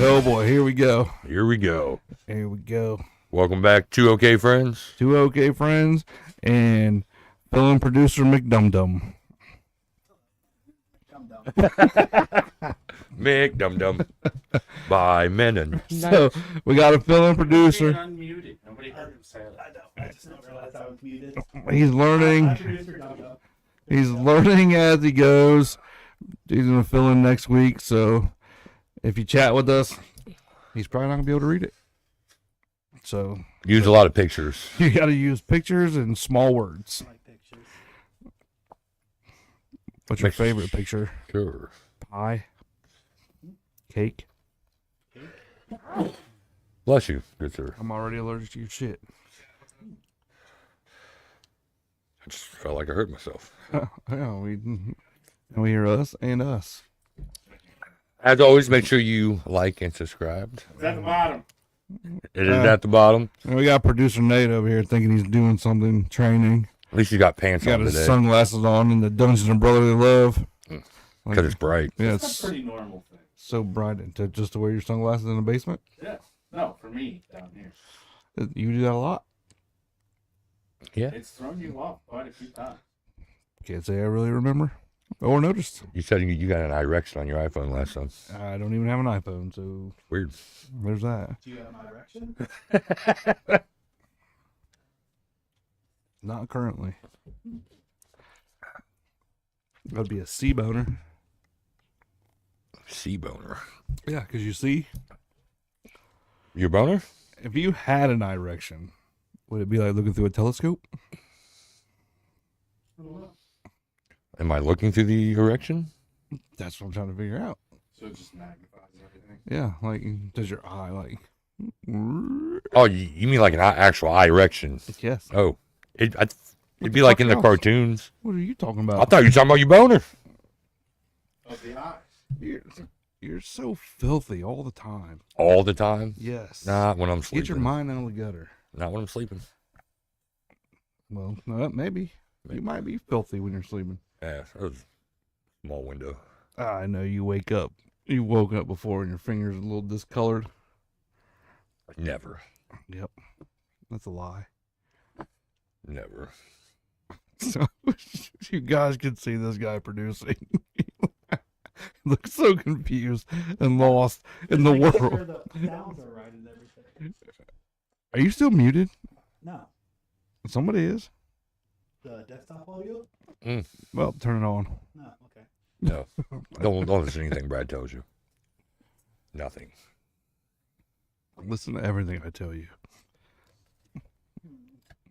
Oh boy, here we go. Here we go. Here we go. Welcome back to OK Friends. Two OK Friends and film producer McDumdum. Mick Dum Dum by Menon. So we got a film producer. Unmuted. Nobody heard him say that. I know. I just don't realize I was muted. He's learning. He's learning as he goes. He's gonna fill in next week. So if you chat with us, he's probably not gonna be able to read it. So Use a lot of pictures. you got to use pictures and small words. Like pictures. What's your Makes- favorite picture? Sure. Pie, cake. Bless you, good sir. I'm already allergic to your shit. I just felt like I hurt myself. Yeah, we hear us and us. As always, make sure you like and subscribe. It's at the bottom. It is at the bottom. And we got producer Nate over here thinking he's doing something, training. At least you got pants Got on his today. sunglasses on in the Dungeons and Brotherly Love. Because it's bright. Yeah, It's it's a pretty normal thing. so bright just to wear your sunglasses in the basement. Yeah. No, for me down here. You do that a lot. Yeah. It's thrown you off quite a few times. Can't say I really remember or noticed. You said you got an erection on your iPhone last time. I don't even have an iPhone, so Weird. there's that. Do you have my direction? Not currently. That'd be a C boner. Sea boner. Yeah, because you see, Your boner? if you had an erection, would it be like looking through a telescope? Am I looking through the erection? That's what I'm trying to figure out. So it just magnifies everything. Yeah, like, does your eye, like, Oh, you mean like an actual eye erection? yes. Oh. It'd the be like fuck in the else? cartoons. What are you talking I about? thought you were talking about your boner. Of the eyes. You're so filthy all the time. All the time? Yes. Not when I'm sleeping. Get your mind out of the gutter. Not when I'm sleeping. Well, maybe. You might be filthy when you're sleeping. Yeah, that was a small window. I know you wake up. You woke up before and your fingers are a little discolored. Never. Yep. That's a lie. Never. So you guys can see this guy producing. He looks so confused and lost in the Making world. sure the sounds are right and everything. Are you still muted? No. Somebody is. The desktop audio? Well, turn it on. No. Okay. No. Don't listen to anything Brad tells you. Nothing. Listen to everything I tell you.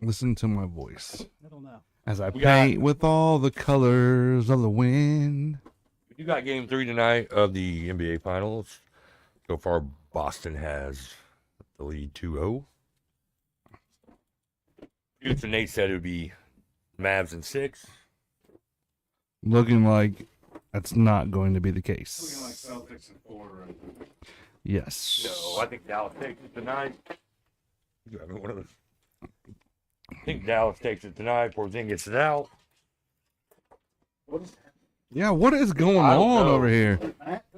Listen to my voice I don't know. as I We got- paint with all the colors of the wind. You got game 3 tonight of the NBA Finals. So far, Boston has the lead 2-0. Producer Nate said it would be Mavs in 6. Looking like that's not going to be the Looking case. like Celtics and 4 right now. Yes. No, I think Dallas takes it tonight. You having one of those? I think Dallas takes it tonight. Porzingis is out. What is Yeah, what is going I don't on know. over here?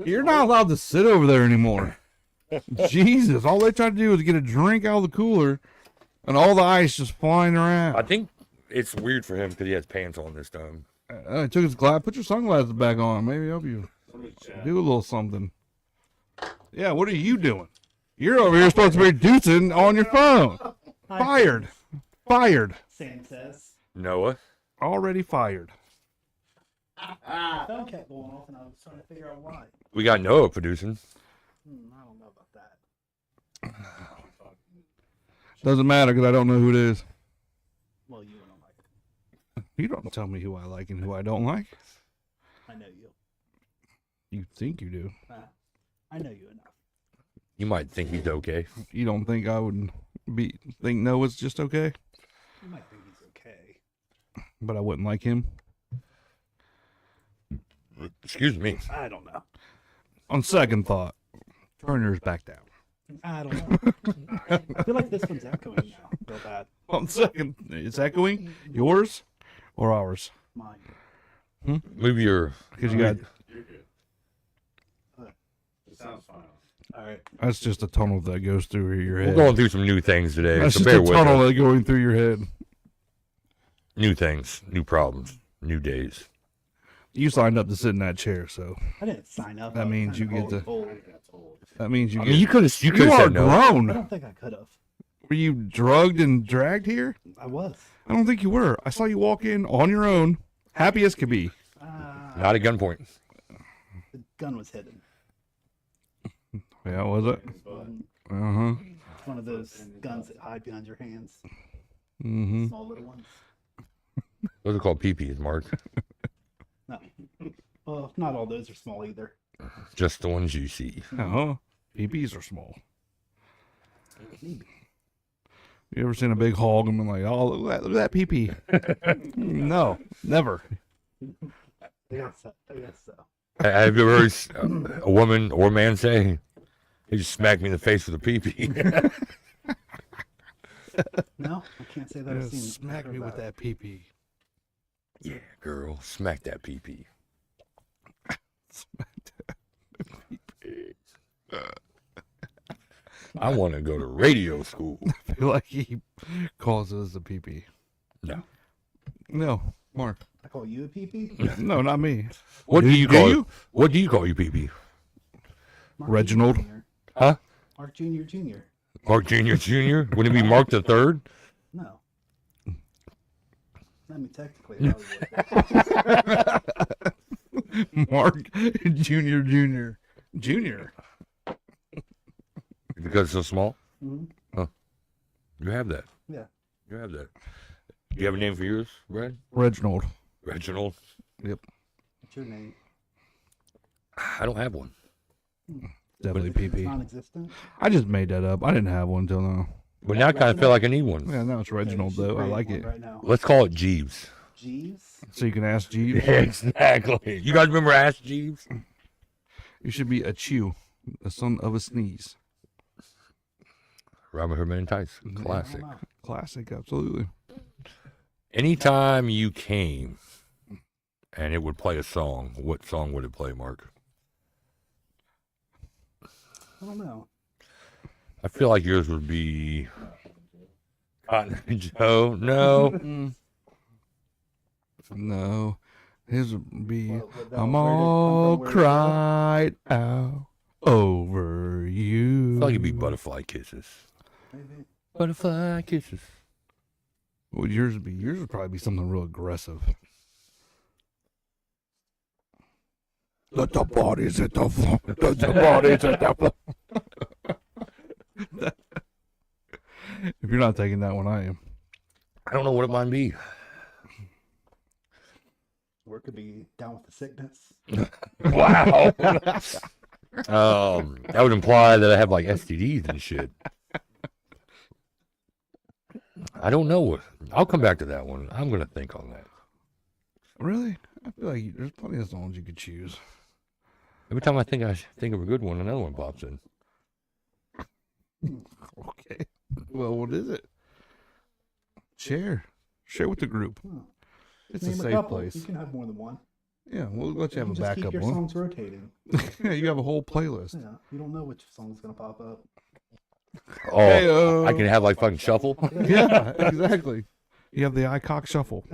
You're not allowed to sit over there anymore. Jesus, all they tried to do was get a drink out of the cooler and all the ice just flying I around. think it's weird for him because he has pants on this time. I took his glass. Put your sunglasses back on. Maybe help you somebody chat? do a little something. Yeah, what are you doing? You're over here supposed to be producing on your phone. Fired. Fired. Sam says. Noah? Already fired. The phone kept going off and I was trying to figure out why. We got Noah producing. I don't know about that. Doesn't matter because I don't know who it is. Well, you don't like it. You don't tell me who I like and who I don't like. I know you. You think you do. I know you enough. You might think he's okay. You don't think I would think Noah's just okay, You might think he's okay. but I wouldn't like him. Excuse me. I don't know. On second thought, turn yours back down. I don't know. I feel like this one's echoing now. Real bad. On second, it's echoing. Yours or ours? Mine. Move your. Because you got. You're good. It sounds fine. All right. That's just a tunnel that goes through your We're head. going through some new things today, That's so just bear a with tunnel us. that going through your head. New things, new problems, new days. You signed up to sit in that chair, so I didn't sign up. That I was means kinda you get to- told. that means you I get. mean, you could have you said are no. I grown. don't think I could have. Were you drugged and dragged here? I was. I don't think you were. I saw you walk in on your own, happy as could be. Not at gunpoint. The gun was hidden. Yeah, was it? Um, Uh huh. It's one of those guns that hide behind your hands. Mm-hmm. Small little ones. Those are called PPs, Mark. No. Well, not all those are small either. Just the ones you see. Uh-huh. PPs are small. Maybe. You ever seen a big hog and been like, oh, look at that PP? No, never. I guess so. Have you ever heard a woman or a man say, he just smacked me in the face with a PP? No, I can't say that I've seen. Smack heard me with about it. that PP. Yeah, girl, smack that PP. I want to go to radio school. I feel like he calls us a PP. No. No, Mark. I call you a PP? No, not me. What do you Do call you? it? What do you call you, PP? Mark Reginald. Jr. Huh? Mark Jr. Jr. Mark Jr. Jr.? Wouldn't it be Mark the Third? No. I mean, technically, I would. Mark Junior. Junior. Because it's so small? Mhm. You have that. Yeah. You have that. Do you have a name for yours, Brad? Reginald. Reginald? What's your name? I don't have one. Definitely It's PP. non-existent. I just made that up. I didn't have one until now. But now I kind of feel like I need one. Yeah, now it's Reginald, Okay, you should though. I create like one it. Right now. Let's call it Jeeves. Jeeves. So you can ask Jeeves. Exactly. You guys remember Ask Jeeves? You should be a chew, the son of a sneeze. Robin Hood Men in Tights. I don't Classic. know. Classic, absolutely. Anytime you came and it would play a song, what song would it play, Mark? I don't know. I feel like yours would be Cotton Eye Joe. No. No, his would be What, that I'm was rated all from where- cried out over you. I feel like it'd be Butterfly Kisses. Maybe. Butterfly Kisses. What would yours be? Yours would probably be something real aggressive. Let the bodies hit the floor. Let the bodies hit the floor. If you're not taking that one, I am. I don't know what it might be. Or it could be down with the sickness. Wow. That would imply that I have like STDs and shit. I don't know. I'll come back to that one. I'm gonna think on that. Really? I feel like there's plenty of songs you could choose. Every time I think of a good one, another one pops in. Okay. Well, what is it? Share. Share with the group. Hmm. It's Name a a safe couple. place. You can have more than one. Yeah, we'll let you have a just keep backup your one. songs rotating. Yeah, you have a whole playlist. Yeah, you don't know which song's gonna pop up. Oh, Heyo. I can have like fucking shuffle. Yeah, exactly. You have the iCock shuffle.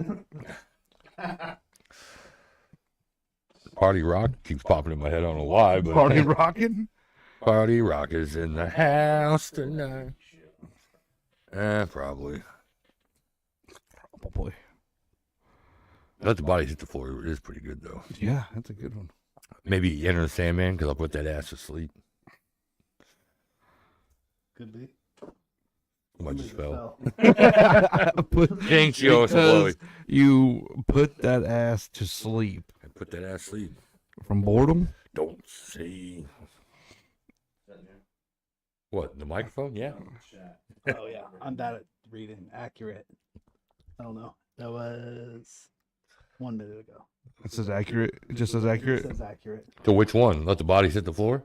Party Rock keeps popping in my head. I don't know why, but Party rocking. Party Rock is in the house tonight. Probably. Probably. Let the Bodies Hit the Floor. It is pretty good though. Yeah, that's a good one. Maybe Enter the Sandman because I'll put that ass to sleep. Could be. I just fell. Put, Jinx, yo, it's because Chloe. you put that ass to sleep I put that ass to sleep. from boredom. Don't see. What, the microphone? Yeah. Oh yeah, I'm bad at reading. Accurate. I don't know. That was 1 minute ago. It says accurate. It just says It accurate. says accurate. So which one? Let the Bodies Hit the Floor?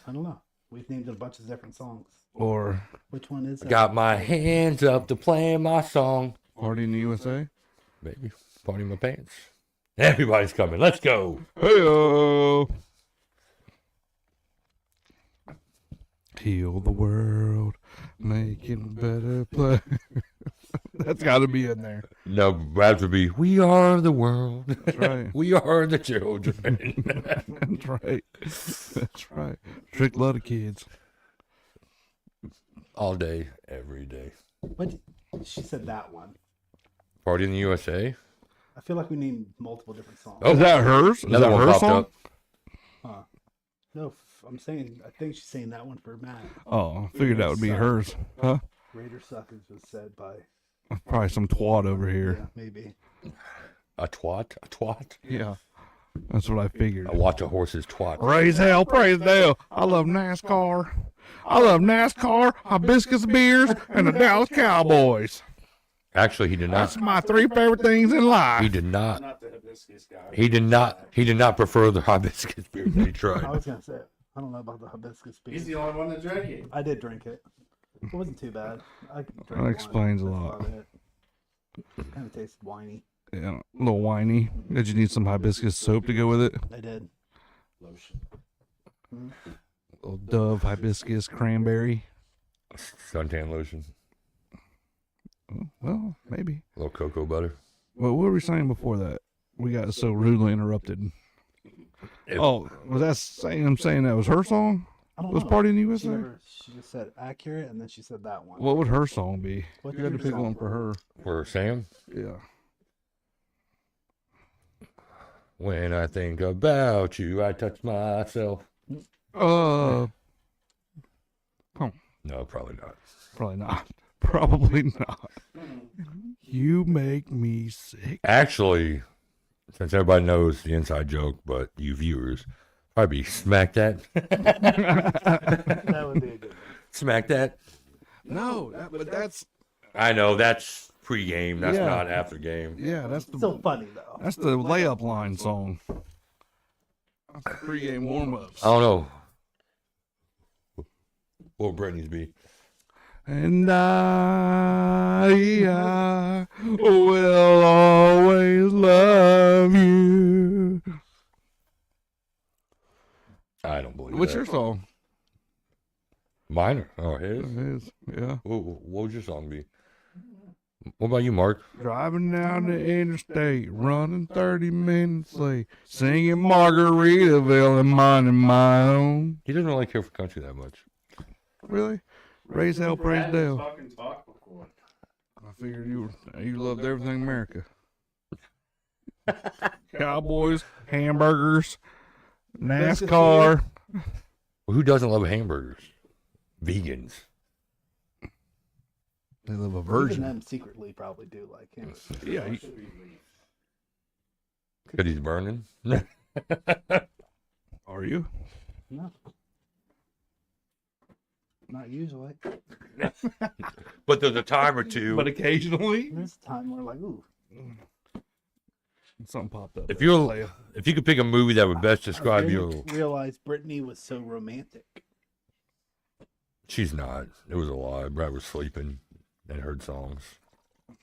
I don't know. We've named a bunch of different songs. Or Which one is it? Got my hands up to play my song. Party in the USA. Baby, party in my pants. Everybody's coming. Let's go. Heyo. Heal the world, make it a better place. That's got to be in there. No, Brad would be, we are the world. That's right. We are the children. That's right. That's right. Trick a lot of kids. All day, every day. What? She said that one. Party in the USA. I feel like we need multiple different songs. Oh, Is that hers? Is Another that one her popped song? up. Huh. No, I'm saying, I think she's saying that one for Matt. Oh, I figured that would be hers. Huh? Raider Suckers was said by. Probably some twat over here. Yeah, maybe. A twat? A twat? Yeah. That's what I figured. I watch a horse's twat. Raise hell, praise Dale. I love NASCAR. I love NASCAR, hibiscus beers, and the Dallas Cowboys. Actually, he did That's not. my 3 favorite things in He life. did not. Not the hibiscus guy. He did not. He did not prefer the hibiscus beer that he I tried. was gonna say, I don't know about the hibiscus beer. He's the only one that drank it. I did drink it. It wasn't too bad. I drank That one. explains a That's lot. about it. Kind of tasted whiny. Yeah, a little whiny. Did you need some hibiscus soap to go with it? I did. Lotion. Mhm. A little Dove hibiscus cranberry. Suntan lotion. Oh, well, maybe. A little cocoa butter. Well, what were we saying before that? We got so rudely interrupted. It- Oh, was that saying that was her song? I don't Was know. Party in the She, USA? never, she just said accurate, and then she said that one. What would her song be? What's You had to your pick song? one for her. For Sam. Yeah. When I think about you, I touch myself. Uh, No, probably not. probably not. Probably not. You make me sick. Actually, since everybody knows the inside joke, but you viewers, probably smack that. That would be a good one. Smack that. No, but that's I know that's pre-game. That's Yeah. not after game. yeah, that's the Still funny though. that's the layup line song. That's the pregame warm-ups. I don't know. What would Brittany's be? And I will always love you. I don't believe What's that. your song? Mine? Oh, his? It is, yeah. What would your song be? What about you, Mark? Driving down the interstate, running 30 minutes late, singing Margaritaville and minding my own. He doesn't really care for country that much. Really? Raise hell, praise Brad has Dale. fucking talked before. I figured you loved everything America. Cowboys, hamburgers, NASCAR. Well, who doesn't love hamburgers? Vegans. They live a Even virgin. them secretly probably do like him. Yeah, Why should we leave? Because he's burning. are you? No. Not usually. But there's a time or two. But occasionally, There's a time where like, ooh, something popped up. If you could pick a movie that would best I describe didn't you, realize Brittany was so romantic. she's not. It was a lie. Brad was sleeping and heard songs. If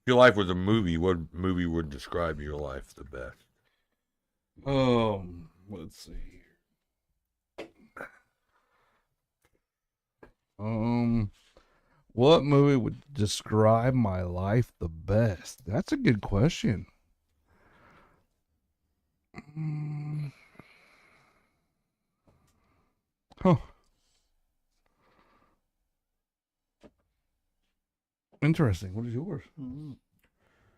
your life was a movie, what movie would describe your life the best? Let's see. What movie would describe my life the best? That's a good question. Huh. Interesting. What is yours? Mm.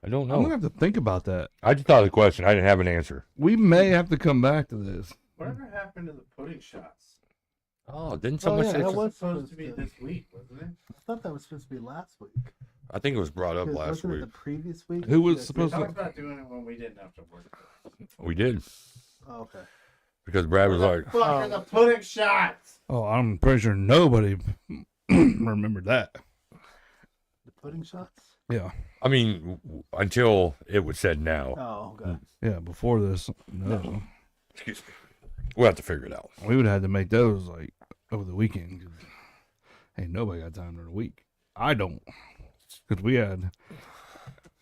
I don't I'm know. gonna have to think about that. I just thought of the question. I didn't have an answer. We may have to come back to this. Whatever happened to the pudding shots? Oh, didn't Oh, someone yeah, say? that It was was supposed to be this week, wasn't it? I thought that was supposed to be last week. I think it was brought up 'Cause last wasn't week. it the previous week? Who was Yes, supposed We to- talked about doing it when we didn't have to work. We did Oh, okay. because Brad was like, Fuck are the pudding shots? Oh, I'm pretty sure nobody remembered that. The pudding shots? Yeah. I mean, until it was said now. Oh, okay. Yeah, before this, no. Excuse me. We'll have to figure it out. We would have had to make those like over the weekend. 'Cause ain't nobody got time during the week. I don't. Because we had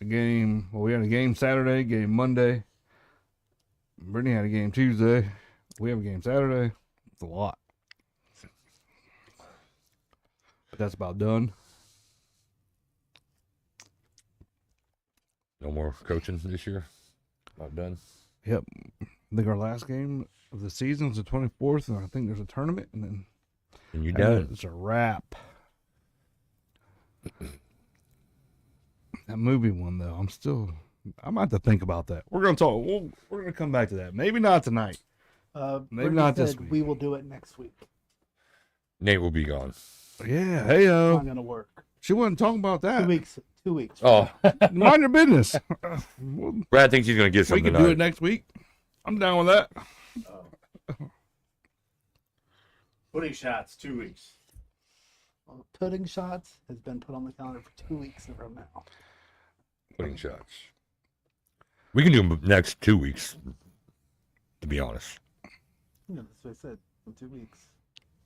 a game. Well, we had a game Saturday, game Monday. Brittany had a game Tuesday. We have a game Saturday. It's a lot. That's about done. No more coaching this year. Not done. Yep. I think our last game of the season is the 24th, and I think there's a tournament, and then And you done. it's a wrap. That movie one though, I'm about to think about that. We're gonna talk. We're gonna come back to that. Maybe not tonight. Maybe Brittany not this said week. We will do it next week. Nate will be gone. Yeah. Hey It's yo. not gonna work. She wasn't talking about 2 that. weeks. 2 weeks. Oh, Mind your business. Brad thinks he's gonna get We something can do tonight. it next week. I'm down with that. Pudding shots, 2 weeks. Well, pudding shots has been put on the calendar for 2 weeks from now. Pudding shots. We can do them next 2 weeks. To be honest, Yeah, that's what I said. In 2 weeks.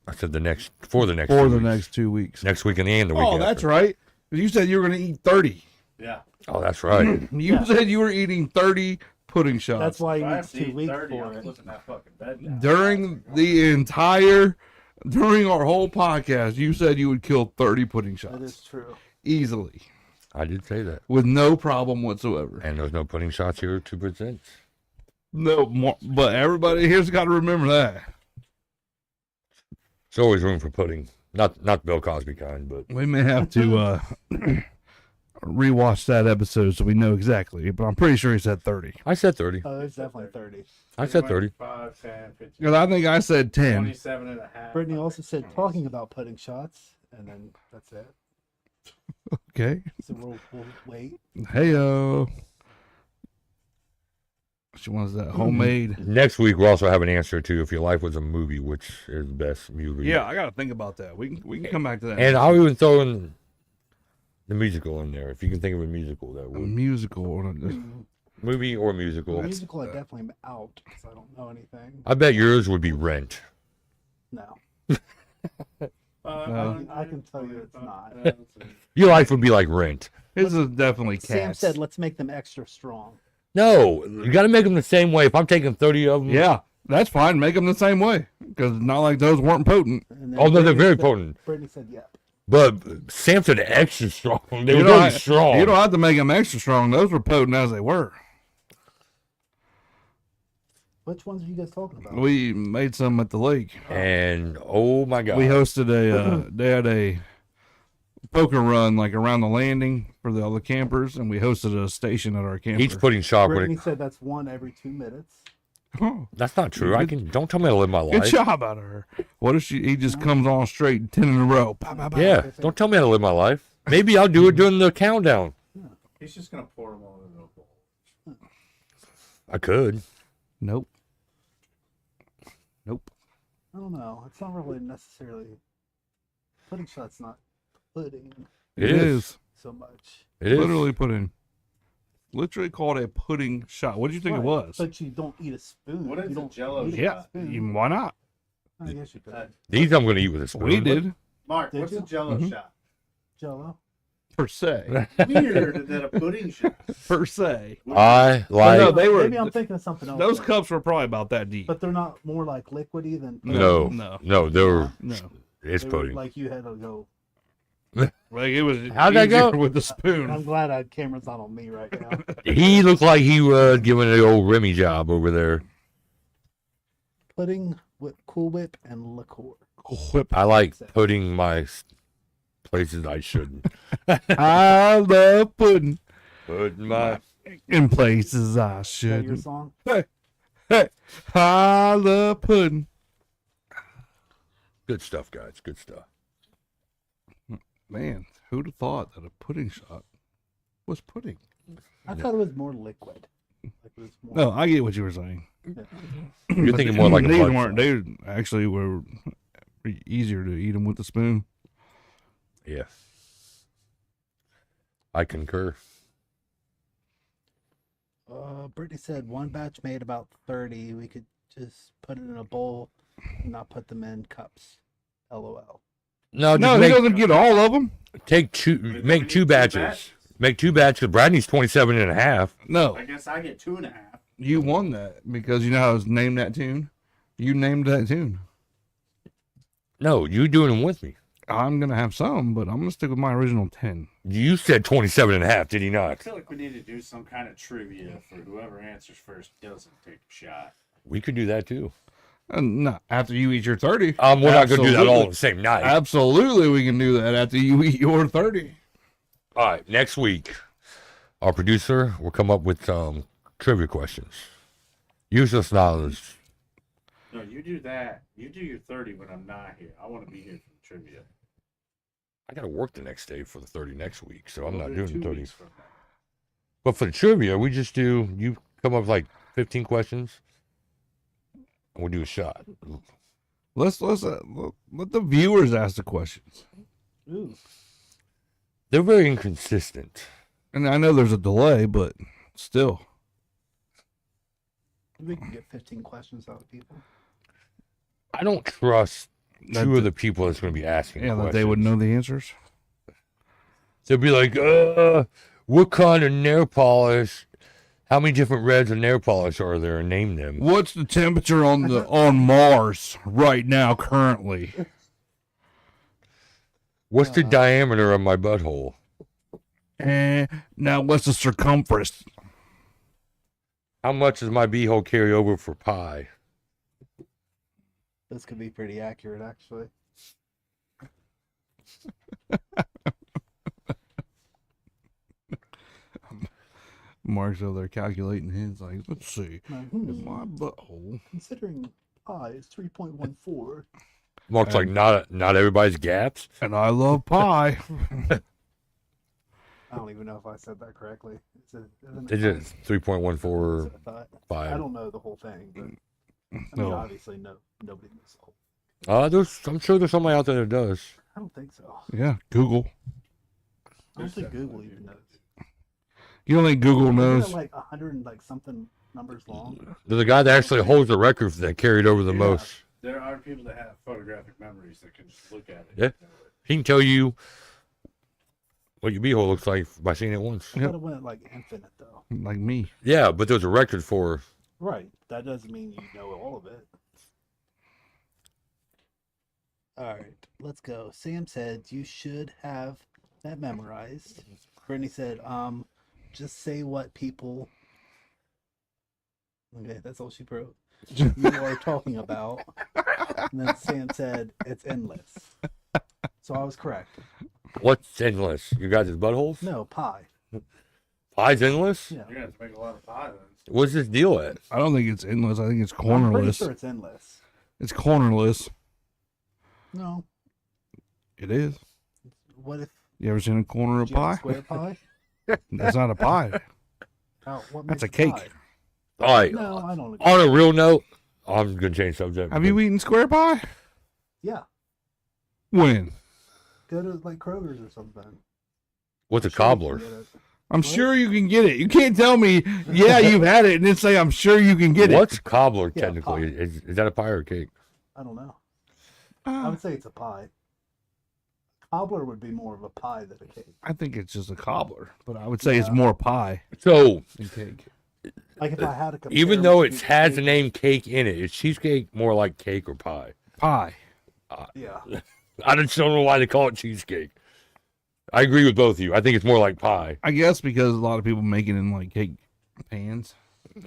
I said the next for the next For 2 the weeks. next 2 weeks. Next week and the week. Oh, after. that's right. You said you were going to eat 30. Yeah. Oh, that's right. You Yeah. said you were eating 30 pudding shots That's why If he I have needs to 2 eat weeks 30, for I'm it. flipping that fucking bed down. during the entire during our whole podcast. You said you would kill 30 pudding That shots is true. easily I did say that. with no problem whatsoever. And there's no pudding shots here to present. No more, but everybody here's got to remember that There's always room for pudding. Not Bill Cosby kind, but we may have to rewatch that episode so we know exactly. But I'm pretty sure he said 30 I said 30. Oh, there's definitely 30. I said 30. 5, 10, 15, because I think I said 10. 27 and a half. Brittany also said talking about pudding shots, and then that's it. Okay. So we'll wait. Heyo. She wants that homemade. Next week we'll also have an answer to if your life was a movie, which is the best movie. Yeah, I got to think about that. We can come back to that. And I'll even throw in the musical in there if you can think of a musical that a would musical. movie or musical. Musical, I definitely am out because I don't know anything. I bet yours would be Rent. No. I can tell you it's not. Your life would be like Rent. His is definitely cats. Sam said, "Let's make them extra strong." No, you got to make them the same way. If I'm taking 30 of them, Yeah, that's fine. Make them the same way because not like those weren't potent. And then Oh, no, they're Brittany very said- potent. Brittany said, "Yep." But Sam said extra strong. They You were don't really have- strong. You don't have to make them extra strong. Those were potent as they were. Which ones are you guys talking about? We made some at the lake. And oh my god, We hosted they had a poker run like around the landing for all the campers, and we hosted a station at our camper. each pudding shot. Brittany When said that's one every 2 minutes. Oh, that's not true. I can. Don't tell me how to live my good life. job out of her. What if he just comes on straight 10 in a row? Pow, pow, pow. Yeah, don't tell me how to live my life. Maybe I'll do it during the countdown. He's just going to pour them all in the bowl. I could. Nope. Nope. I don't know. It's not really necessarily pudding shots. Not pudding It is. so much. It is. Literally pudding. Literally called a pudding shot. What did you think it Right, was? But you don't eat a spoon. What is you a don't Jell-O eat a Yeah. spoon. Why not? I guess you could. These I'm going to eat with a spoon. We did Mark, Did what's you? a Jell-O Mhm. shot? Jello. per se. Weird than a pudding shot. Per se. I Oh, like. no, they were. Maybe I'm thinking of something else. Those then. cups were probably about that deep. But they're not more like liquidy than pudding. No, No. no, they were. No, It's They were pudding. Like you had to go. like it was. How'd that easier go? with the I'm spoon? glad I camera's not on me right now. He looked like he was giving the old Remy job over there. Pudding with Cool Whip and liqueur. Whip. I like putting my places I shouldn't. I love pudding Put my. in places I Is that your shouldn't. song? Hey, I love pudding. Good stuff, guys. Good stuff. Man, who'd have thought that a pudding shot was pudding? I thought it was more liquid. Like it was more, No, I get what you were saying. You're thinking more like a these bud weren't. shot. They actually were easier to eat them with the spoon. Yeah. I concur. Brittany said one batch made about 30. We could just put it in a bowl and not put them in cups. LOL. No, just No, he make, doesn't get all of them. take two. Make two batches. Make two batches. Brad needs 27 and a half. No, I guess I get 2.5. you won that because you know how I was named that tune. You named that tune. No, you doing them with me. I'm gonna have some, but I'm gonna stick with my original 10. You said 27.5, did he I not? feel like we need to do some kind of trivia for whoever answers first doesn't take a shot. We could do that too. No, after you eat your 30. We're not going to do that all Absolutely. on the same night. Absolutely, we can do that after you eat your 30. All right, next week, our producer will come up with trivia questions. Useless knowledge. No, you do that. You do your 30 when I'm not here. I want to be here for the trivia. I got to work the next day for the 30 next week, so I'm We'll not do it doing the 2 30. weeks from now. But for the trivia, we just do, you come up with like 15 questions, and we'll do a shot. Let the viewers ask the questions. Ooh. They're very inconsistent. And I know there's a delay, but still. We can get 15 questions out of people. I don't trust That- two of the people that's going to be asking Yeah, that questions. they would know the answers. They'll be like, what kind of nail polish? How many different reds of nail polish are there? And name them. What's the temperature on Mars right now currently? What's the diameter of my butthole? Now what's the circumference? How much does my beehole carry over for pie? This could be pretty accurate, actually. Mark's over there calculating his, like, let's see. Now, My butthole. considering pi is 3.14. Mark's like, not everybody's gaps. And I love pie. I don't even know if I said that correctly. It's just 3.14 I 5. don't know the whole thing, but I mean, No. obviously, nobody knows the whole. I'm sure there's somebody out there that does. I don't think so. Yeah, Google. I don't think Google even knows. You don't think Google Isn't knows? it like 100 and like something numbers long? There's a guy that actually holds the record that carried over the Yeah. most. There are people that have photographic memories that can just look at it. Yeah. He can tell you what your beehole looks like by seeing it once. I Yep. thought it went like infinite though. Like me. Yeah, but there's a record for. Right. That doesn't mean you know all of it. All right, let's go. Sam said you should have that memorized. Brittany said, just say what people. Okay, that's all she wrote. You are talking about. And then Sam said it's endless. So I was correct. What's endless? You guys' buttholes? No, pi. Pie's endless? Yeah. You're gonna have to make a lot of pie then. What's this deal at? I don't think it's endless. I think it's I'm pretty cornerless. sure it's endless. It's cornerless. No. It is. What if You ever seen a corner of you have a pie? square pie? That's not a pie. What That's makes a it cake. pie? All right. No, I don't agree. On a real note, I'm going to change subject. Have you eaten square pie? Yeah. When? Go to like Kroger's or something. What's a Sure you can cobbler? get it. I'm What? sure you can get it. You can't tell me, yeah, you've had it, and then say, I'm sure you can get What's cobbler Yeah, technically? pie. Is that a pie or a cake? I don't know. it. I would say it's a pie. Cobbler would be more of a pie than a cake. I think it's just a cobbler, but I would say it's more pie So than cake. Like if I had to compare even though it between has the cake- name cake in it, is cheesecake more like cake or pie? Pie. Yeah. I just don't know why they call it cheesecake. I agree with both of you. I think it's more like pie. I guess because a lot of people make it in like cake pans,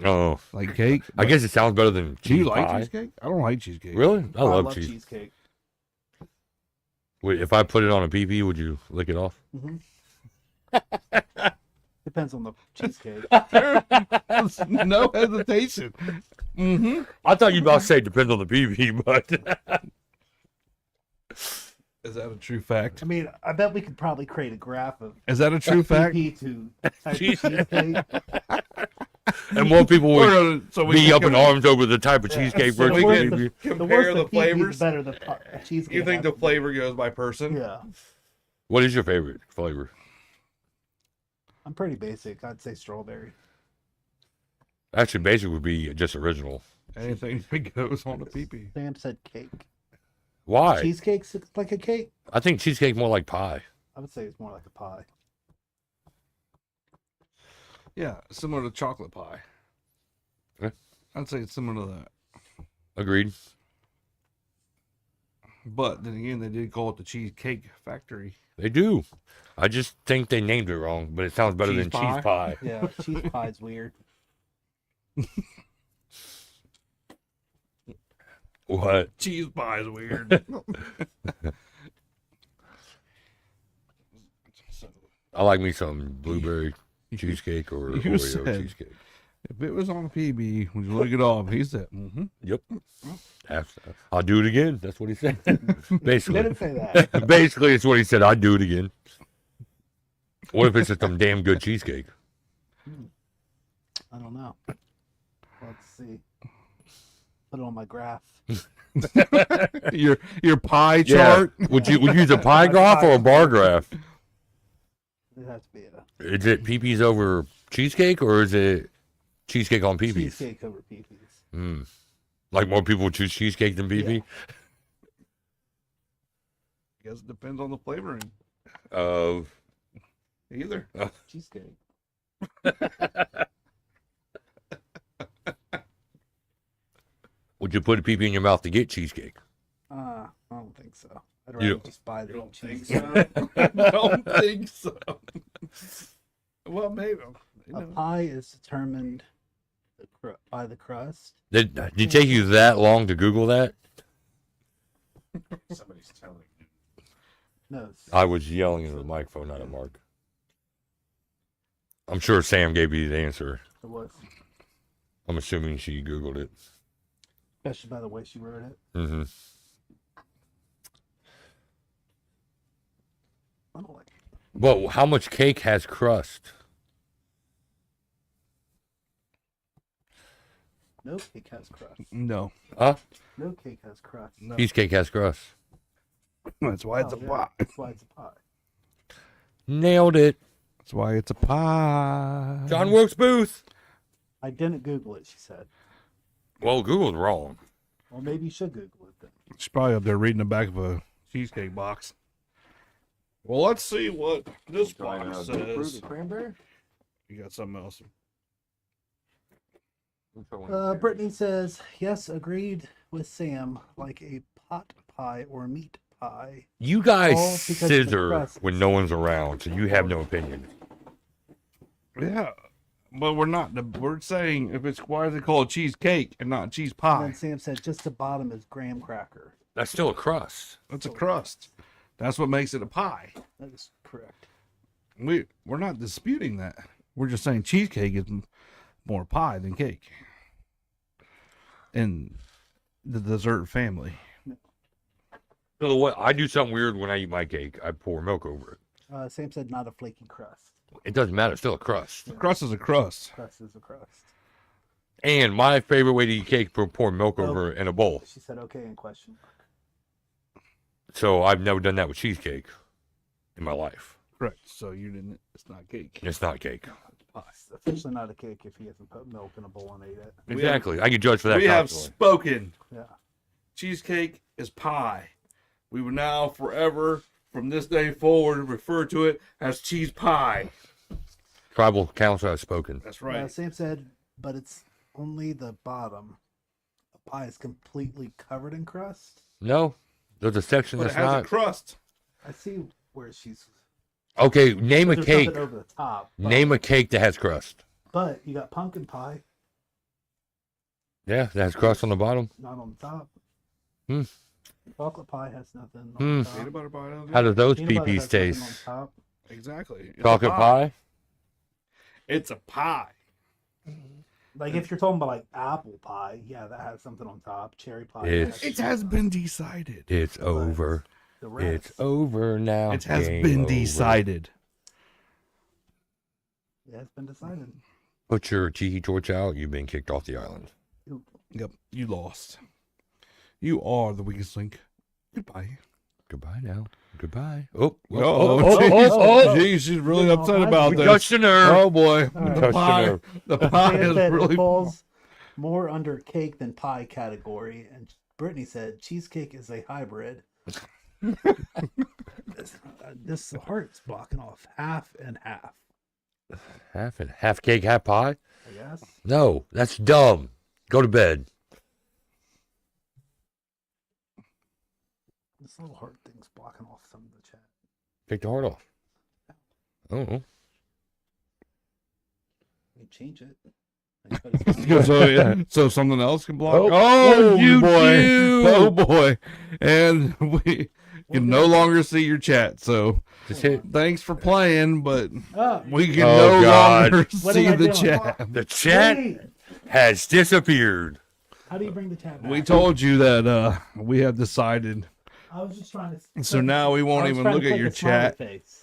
Oh, like cake. I guess it sounds better than Do you cheese like pie. cheesecake? I don't like cheesecake. Really? I love love cheese. cheesecake. Wait, if I put it on a PP, would you lick it off? hmm Depends on the cheesecake. No hesitation. Mm-hmm. I thought you were about to say depends on the PP, but Is that a true fact? I mean, I bet we could probably create a graph of Is that a true fact? PP to type of Cheese- cheesecake. and more people would So be up in arms over the type of cheesecake So versus we can- PP. The compare worse the the PP, flavors. the better the cheesecake. You think has the to be. flavor goes by person? Yeah. What is your favorite flavor? I'm pretty basic. I'd say strawberry. Actually, basic would be just original. Anything that goes on the PP. Sam said cake. Why? Cheesecake's like a cake. I think cheesecake more like pie. I would say it's more like a pie. Yeah, similar to chocolate pie. Yeah. I'd say it's similar to that. Agreed. But then again, they did call it the Cheesecake Factory. They do. I just think they named it wrong, but it sounds better Cheese than pie? cheese pie. Yeah, cheese pie's weird. What? Cheese pie is weird. I like me some blueberry cheesecake or You Oreo said- cheesecake. If it was on PB, would you look it off? He said, mm-hmm. Yep. I'll do it again. That's what he said. He Basically. didn't say that. Basically, it's what he said. I'd do it again. What if it's just some damn good cheesecake? I don't know. Let's see. Put it on my graph. Your pie chart. Would you use a pie graph or a bar graph? It has to be a Is it peepees over cheesecake or is it cheesecake on peepees? cheesecake over peepees. Mm. Like more people choose cheesecake than peepee? I guess it depends on the flavoring. Of Either. Cheesecake. would you put a peepee in your mouth to get cheesecake? I don't think so. I'd You rather don't- just buy the You don't think cheese. so? I don't think so. Well, maybe. You A know. pie is determined by the crust. Did it take you that long to Google that? Somebody's telling you. No, I was yelling into the microphone, not at Mark. I'm sure Sam gave you the answer. it was. I'm assuming she Googled it. Especially by the way she wrote it. Mm-hmm. I don't like it. But how much cake has crust? No cake has crust. No. Huh? No cake has crust. No. Cheesecake has crust. That's why it's Oh, a yeah, pie. That's why it's a pie. Nailed it. That's why it's a pie. John Wilkes Booth. I didn't Google it, she said. Well, Google's wrong. Well, maybe you should Google it then. She's probably up there reading the back of a cheesecake box. Well, let's see what this box says. Cranberry? You got something else? Brittany says, yes, agreed with Sam, like a pot pie or meat pie. You All guys because of the scissor crust. when no one's around, so you have no opinion. Yeah, but we're not. We're saying if it's why is it called cheesecake and not cheese And pie? then Sam said, just the bottom is graham cracker. That's still a crust. It's a crust. That's what makes it a pie. That is correct. We're not disputing that. We're just saying cheesecake is more pie than cake. In the dessert family. So what? I do something weird when I eat my cake. I pour milk over it. Sam said, not a flaky crust. It doesn't matter. It's still a crust. A crust is a crust. Crust is a crust. And my favorite way to eat cake is pour milk Oh. over it in a bowl. She said, okay, in question mark. So I've never done that with cheesecake in my life. Correct. So you didn't. It's not cake. It's not cake. It's officially not a cake if he hasn't put milk in a bowl and ate it. Exactly. I get judged for that We have constantly. spoken. Yeah. Cheesecake is pie. We will now forever, from this day forward, refer to it as cheese pie. Tribal council has spoken. That's right. Sam said, but it's only the bottom. A pie is completely covered in crust. No, there's a section But it that's has a not. crust. I see where she's. Okay, name a There's cake. something over the top. But, Name a cake that has crust. But you got pumpkin pie, Yeah, that has crust on the bottom. not on the top. Hmm. Chocolate pie has nothing Hmm. on the Peanut top. butter pie. don't How do do those Peanut butter peepees has nothing taste? on top. Exactly. It's a Chocolate pie? It's a pie. Like if you're talking about like apple pie, yeah, that has something on top. Cherry pie. It's- It has been decided. It's over. the rest. It's over now. It has Game been over. decided. Yeah, it's been decided. Put your tiki torch out. You've been kicked off the island. Yep. You lost. You are the weakest link. Goodbye. Goodbye now. Goodbye. Oh, Geez, she's really upset about we this. touched a nerve. Oh boy, All right. the Touched a pie, nerve. the pie Sam is said really it falls more under cake than pie category, and Brittany said cheesecake is a hybrid. This heart's blocking off half and half. Half cake, half pie? I guess. No, that's dumb. Go to bed. This little heart thing's blocking off some of the chat. Take the heart off. Oh, You can change it. I can put it- So, yeah, so something else can block. Oh, Oh, you boy! do. Oh boy! And we can no longer see your chat. So just hit. thanks for playing, but Ah, we can Oh, no God. longer What see am I the doing? chat. The chat wait. has disappeared. How do you bring the chat back? We told you that we have decided. I was just trying to. So now we won't I was even trying to look at click your a smiley chat Face.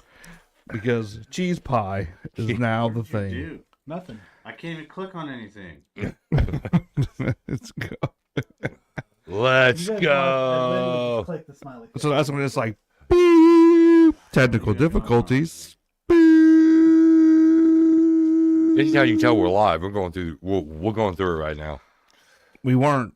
because cheese pie is now the What'd you thing. do? Nothing. I can't even click on anything. Let's go. Let's You guys want- I literally go. just click the smiley face. So that's when it's like beep, technical difficulties. Beep. This is how you tell we're live. We're going through. We're going through it right now. We weren't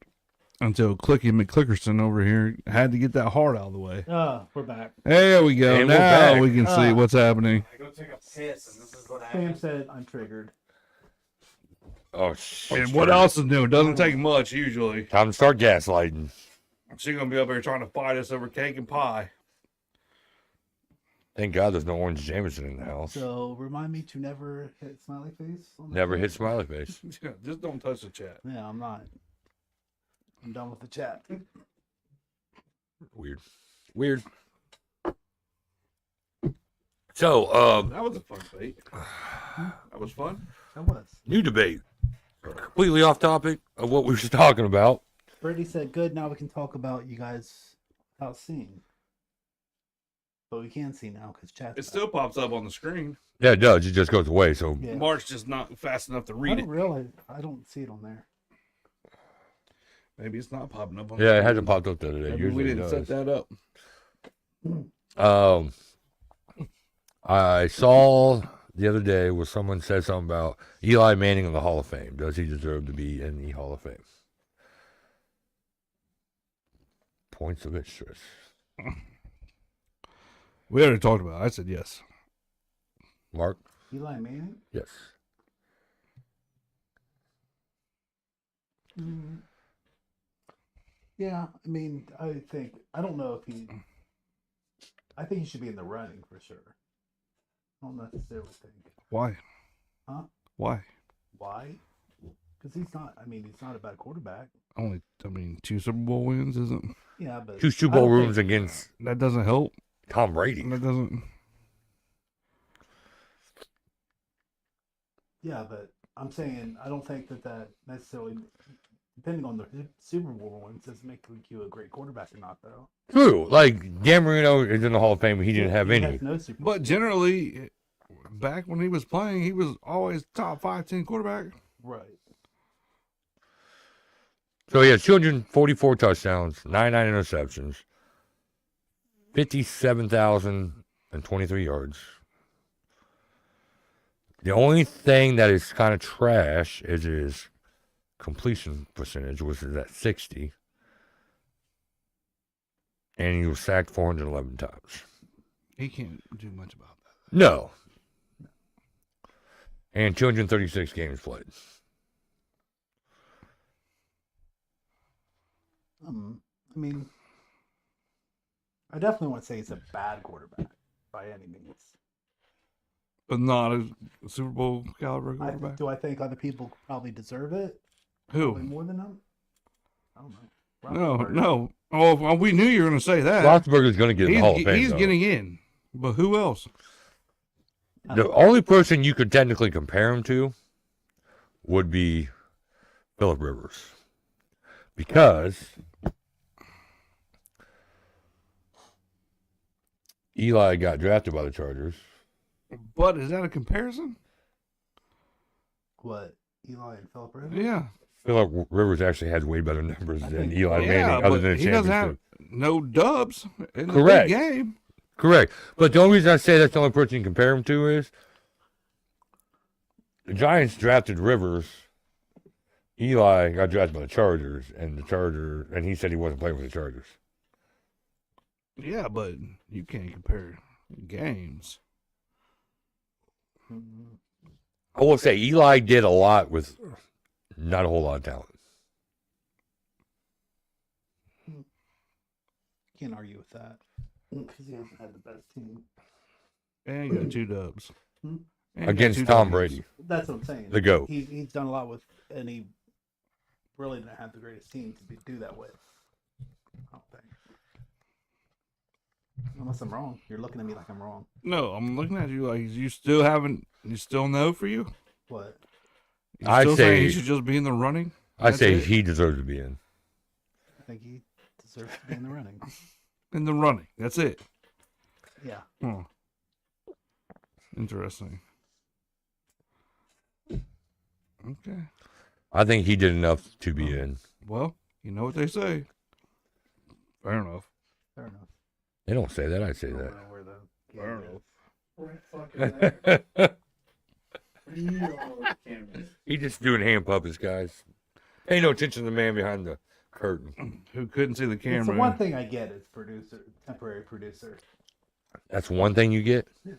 until Clicky McClickerson over here had to get that heart out of the way. We're back. There we go. And we're Now back. we can see what's happening. I go take a piss, and this is what Sam said I'm triggered. Oh shit! And what else is new? It doesn't take much usually. Time to start gaslighting. She's gonna be up here trying to fight us over cake and pie. Thank God there's no Orange Jameson in the house. So remind me to never hit smiley face. On the Never chat. hit smiley face. Just don't touch the chat. Yeah, I'm not. I'm done with the chat. Weird. Weird. So, That was a fun debate. That was fun. That was. new debate. Completely off topic of what we were just talking about. Brittany said, "Good. Now we can talk about you guys without seeing." But we can see now because chat. It still pops up on the screen. Yeah, it does. It just goes away. So, Yeah. Mark's just not fast enough to I read don't it. realize. I don't see it on there. Maybe it's not popping up on yeah, the it screen. hasn't popped up the other day. Maybe we Usually it didn't set does. that up. I saw the other day where someone said something about Eli Manning in the Hall of Fame. Does he deserve to be in the Hall of Fame? Points of interest. We already talked about it. I said yes. Mark? Eli Manning. Yes. Yeah, I mean, I don't know if he. I think he should be in the running for sure. I don't necessarily think. Why? Huh? Why? Why? Because he's not. I mean, he's not a bad quarterback. Only, 2 Super Bowl wins isn't. Yeah, but 2 Super I Bowl don't rooms think- against That doesn't help. Tom Brady. That doesn't. Yeah, but I'm saying I don't think that necessarily, depending on the Super Bowl wins, doesn't make you a great quarterback or not, though. True. Like, Dan Marino is in the Hall of Fame, but he didn't have He any. has no Super Bowl. But generally, back when he was playing, he was always top 5-10 quarterback. Right. So he has 244 touchdowns, 99 interceptions, 57,023 yards. The only thing that is kind of trash is his completion percentage, which is at 60. And he was sacked 411 times. He can't do much about that. No. And 236 games played. I mean, I definitely wouldn't say he's a bad quarterback by any means. But not a Super Bowl caliber I quarterback. do I think other people probably deserve it? Who? Probably more than him? I don't know. No, Roethlisberger. no. Oh, well, we knew you were going to say that. Roethlisberger's going to get in the Hall of He's, Fame. he's though. getting in. But who else? The only person you could technically compare him to would be Phillip Rivers. Because Eli got drafted by the Chargers. But is that a comparison? What? Eli and Philip Rivers? Yeah. Phillip Rivers actually has way better numbers I than think- Eli Yeah, Manning, other but than a he doesn't have championship. no dubs in the Correct. big game. Correct. But the only reason I say that's the only person you can compare him to is the Giants drafted Rivers. Eli got drafted by the Chargers, and he said he wasn't playing with the Chargers. Yeah, but you can't compare games. Mhm. I will say Eli did a lot with not a whole lot of talent. can't argue with that. Because he hasn't had the best team. And you got 2 dubs. Hmm? And you got Against 2 Tom W's. Brady, That's what I'm saying. the GOAT. He's done a lot with, and he really didn't have the greatest team to do that with. I don't think. Unless I'm wrong. You're looking at me like I'm wrong. No, I'm looking at you like you still haven't. You still no for you. What? You I'd still saying he say- should just be in the running. I That's say it? he deserves to be in. I think he deserves to be in the running. In the running. That's it. Yeah. Huh. Interesting. Okay. I think he did enough to be in. Well, you know what they say. Fair enough. Fair enough. They don't say that. I say I don't that. know where the Fair game enough. is. Right fucking there. What are you doing with the cameras? He just doing hand puppets, guys. Pay no attention to the man behind the curtain. Who couldn't see the It's the camera? one thing I get is temporary producer. That's one thing you get? Yeah.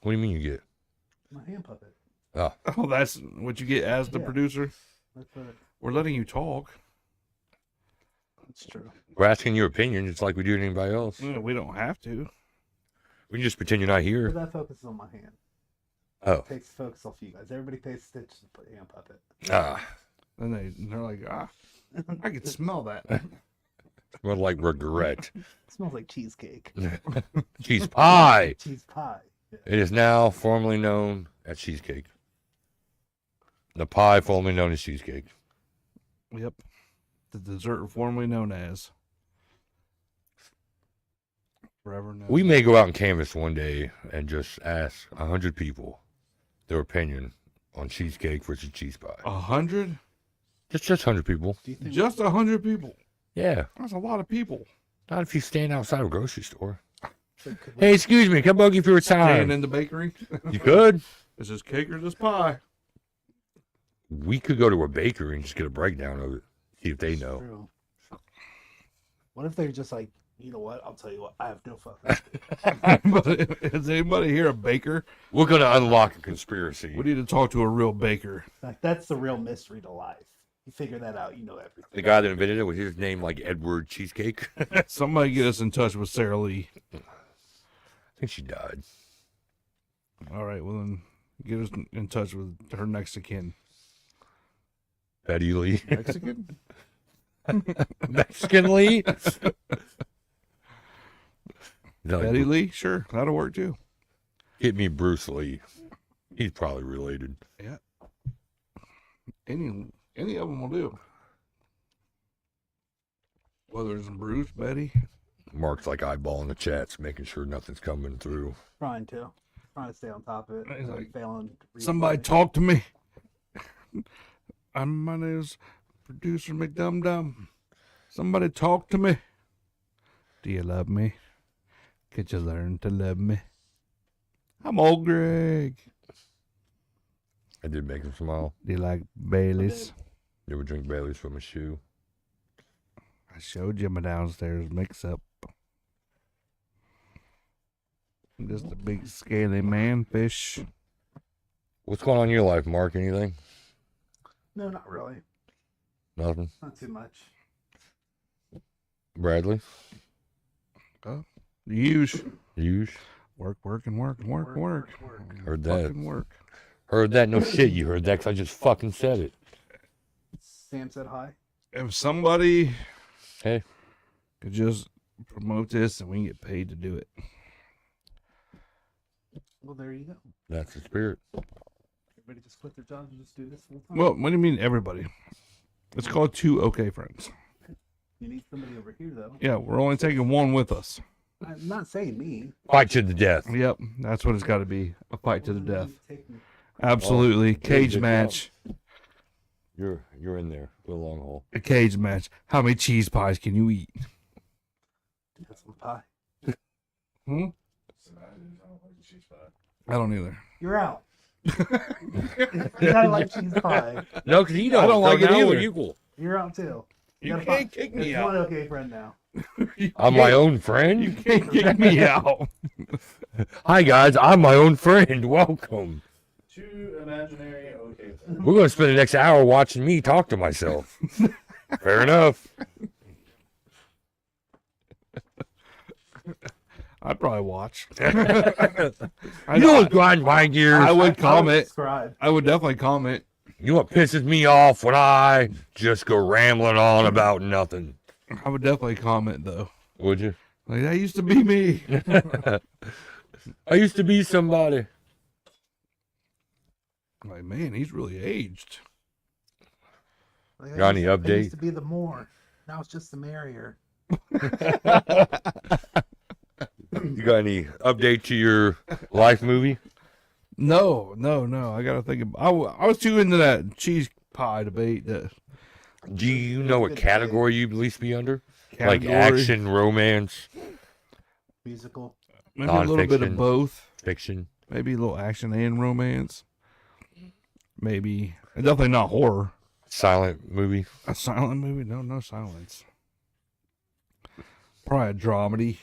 What do you mean you get? My hand puppet. Oh, Oh, that's what you get as the Yeah. producer. That's what We're letting you talk. That's true. we're asking your opinion just like we do to anybody else. We don't have to. We can just pretend you're not But here. that focuses on my hand. Oh. Takes focus off you guys. Everybody pays Stitch to put hand puppet. Ah, Then they're like, I can smell that. more like regret. It smells like cheesecake. Cheese pie. Cheese pie. Yeah. It is now formally known as cheesecake. The pie formerly known as cheesecake. Yep. The dessert formerly known as. Forever known. We may go out and canvas one day and just ask 100 people their opinion on cheesecake versus cheese pie. 100? Just 100 people. Do you think Just 100 people. Yeah. That's a lot of people. Not if you stand outside a grocery store. could we- Hey, excuse me, come buggy for your Staying time. in the bakery. You could. Is this cake or this pie? We could go to a bakery and just get a breakdown of it. See if they know. True. What if they're just like, you know what? I'll tell you what. I have no fucking. But is anybody here a baker? We're going to unlock a conspiracy. We need to talk to a real baker. Like that's the real mystery to life. You figure that out, you know everything. The guy that invented it, was his name like Edward Cheesecake? I Somebody get us in touch with Sarah Lee. think she died. All right, well then get us in touch with her next of kin. Betty Lee. Mexican? Mexican Lee? Is that like, Betty Lee? Sure, that'll work too. Get me Bruce Lee. He's probably related. Any of them will do. Whether it's Bruce, Betty. Mark's like eyeballing the chats, making sure nothing's coming through. Trying to stay on top of it. He's I'm like, failing. to read Somebody it. talk to me. My name is producer McDumdum. Somebody talk to me. Do you love me? Could you learn to love me? I'm old Greg. I did make him smile. Do you like Bailey's? You ever drink Bailey's from a shoe? I showed you my downstairs mix up. I'm just a big scaly man fish. What's going on in your life, Mark? Anything? No, not really. Nothing? Not too much. Bradley? Use Hughes? work, and work. Heard that. Fucking work. Heard that? No shit, you heard that because I just fucking said it. Sam said hi. If somebody Hey. could just promote this and we can get paid to do it. Well, there you go. That's the spirit. Everybody just quit their jobs and just do this full time. Well, what do you mean everybody? It's called Two Okay Friends. You need somebody over here, though. Yeah, we're only taking one with us. I'm not saying me. Fight to the death. Yep, that's what it's got to be. A fight to the death. Take me. Absolutely. Cage good match. You're in there for the long haul. A cage match. How many cheese pies can you eat? Have some pie. Hmm? I don't either. You're out. You gotta like cheese pie. No, because you don't. I don't like it now we're either. equal. You're out too. You gotta can't find- kick me There's out. one okay friend now. I'm my own friend. You can't kick me out. Hi, guys. I'm my own friend. Welcome. Two imaginary okay. We're going to spend the next hour watching me talk to myself. Fair enough. I'd probably watch. You know what grinds my gears? I would comment. Subscribe. I would definitely comment. You know what pisses me off when I just go rambling on about nothing? I would definitely comment though. Would you? Like that used to be me. I used to be somebody. Like, man, he's really aged. Like, Got any I update? used to be the more. Now it's just the merrier. You got any update to your life movie? No. I gotta think. I was too into that cheese pie debate. That Do you know what category you'd at least be under? Like category. action, romance, Musical. Maybe a little bit of nonfiction. both. fiction? Maybe a little action and romance. Maybe definitely not horror. Silent movie? A silent movie? No silence. Probably a dramedy.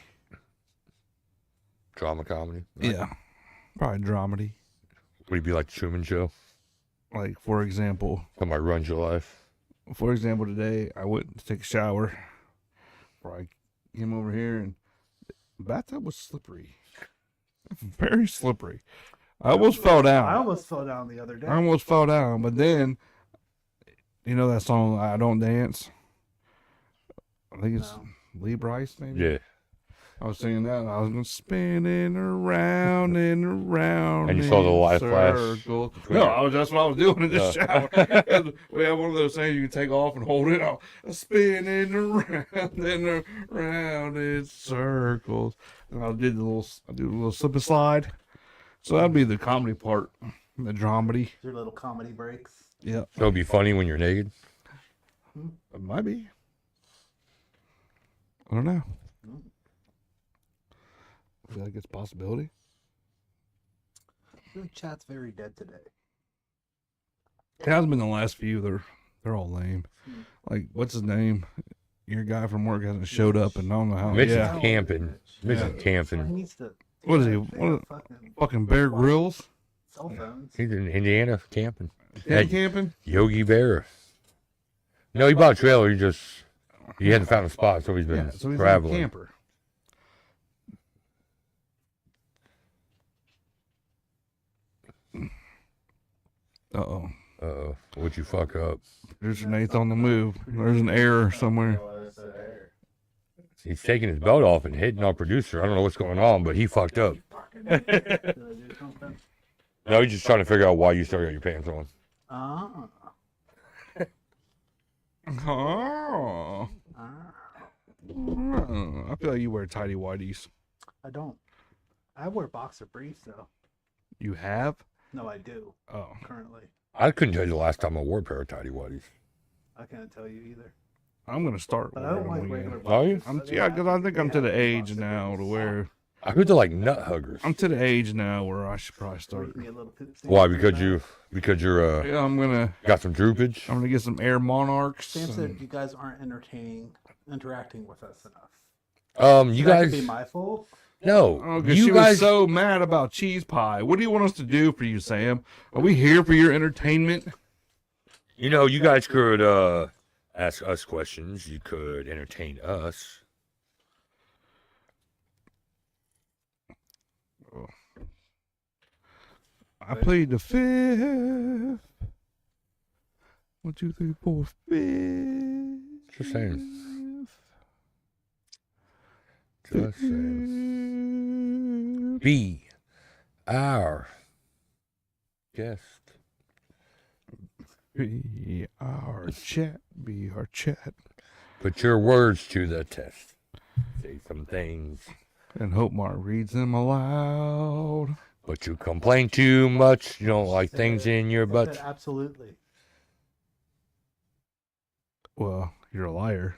Drama comedy? Yeah, probably a dramedy. Would it be like the Truman Show? Like for example, Somebody runs your life. today I went to take a shower. Before I came over here and the bathtub was slippery, very slippery. I almost fell down. I almost fell down the other day. I almost fell down, but then, you know that song "I Don't Dance"? I think it's No. Lee Bryce, maybe. Yeah. I was singing that. And I was going spinning around and around. And you saw the in light flash circles. between No, your- that's what I was doing in the No. shower. We have one of those things you can take off and hold it. I was spinning around and around in circles. And I do the little slip and slide. So that'd be the comedy part, the dramedy. Your little comedy breaks. Yeah, So it'd be funny when you're naked. it might be. I don't know. I feel like it's a possibility. I feel like chat's very dead today. It hasn't been the last few. They're all lame. Like what's his name? Your guy from work hasn't showed up, and I don't know how. Mitch Yeah. is camping. Mitch is He camping. needs to. What is he? They What? have fucking Fucking Bear Grylls? cell phones. He's in Indiana camping. Head camping? Yogi Bear. No, he bought a trailer. He hadn't found a spot, so he's been Yeah. So he's traveling. a camper. Uh-oh. Uh-oh. What'd you fuck up? Producer Nate's on the move. There's an error somewhere. He's taking his belt off and hitting our producer. I don't know what's going on, but he fucked up. Did I do something? No, he's just trying to figure out why you still got your pants on. Ah. Oh. Ah. I feel like you wear tidy whities. I don't. I wear boxer briefs though. You have? No, I do Oh. currently. I couldn't tell you the last time I wore a pair of tidy whities. I can't tell you either. I'm going to start But I don't wearing like them regular again. Are you? boxers. I'm, They yeah, have- because I think they I'm to have the age boxer now to briefs. where I heard they're like nut huggers. I'm to the age now where I should probably Or start. you can get little poop Why? things Because like you're Yeah, I'm gonna got some droopage. get some Air Monarchs. that. Sam said and- you guys aren't interacting with us enough. You So that guys could be my fault. no. Oh, because You she guys was so mad about cheese pie. What do you want us to do for you, Sam? Are we here for your entertainment? you guys could ask us questions. You could entertain us. I played the fifth. 1, 2, 3, 4, fifth. Just saying. Just saying. Be our guest. Be our chat. Be our chat. Put your words to the test. Say some things, And Hope Mark reads them aloud. but you complain too much. You don't like things in your I butt. said absolutely. Well, you're a liar.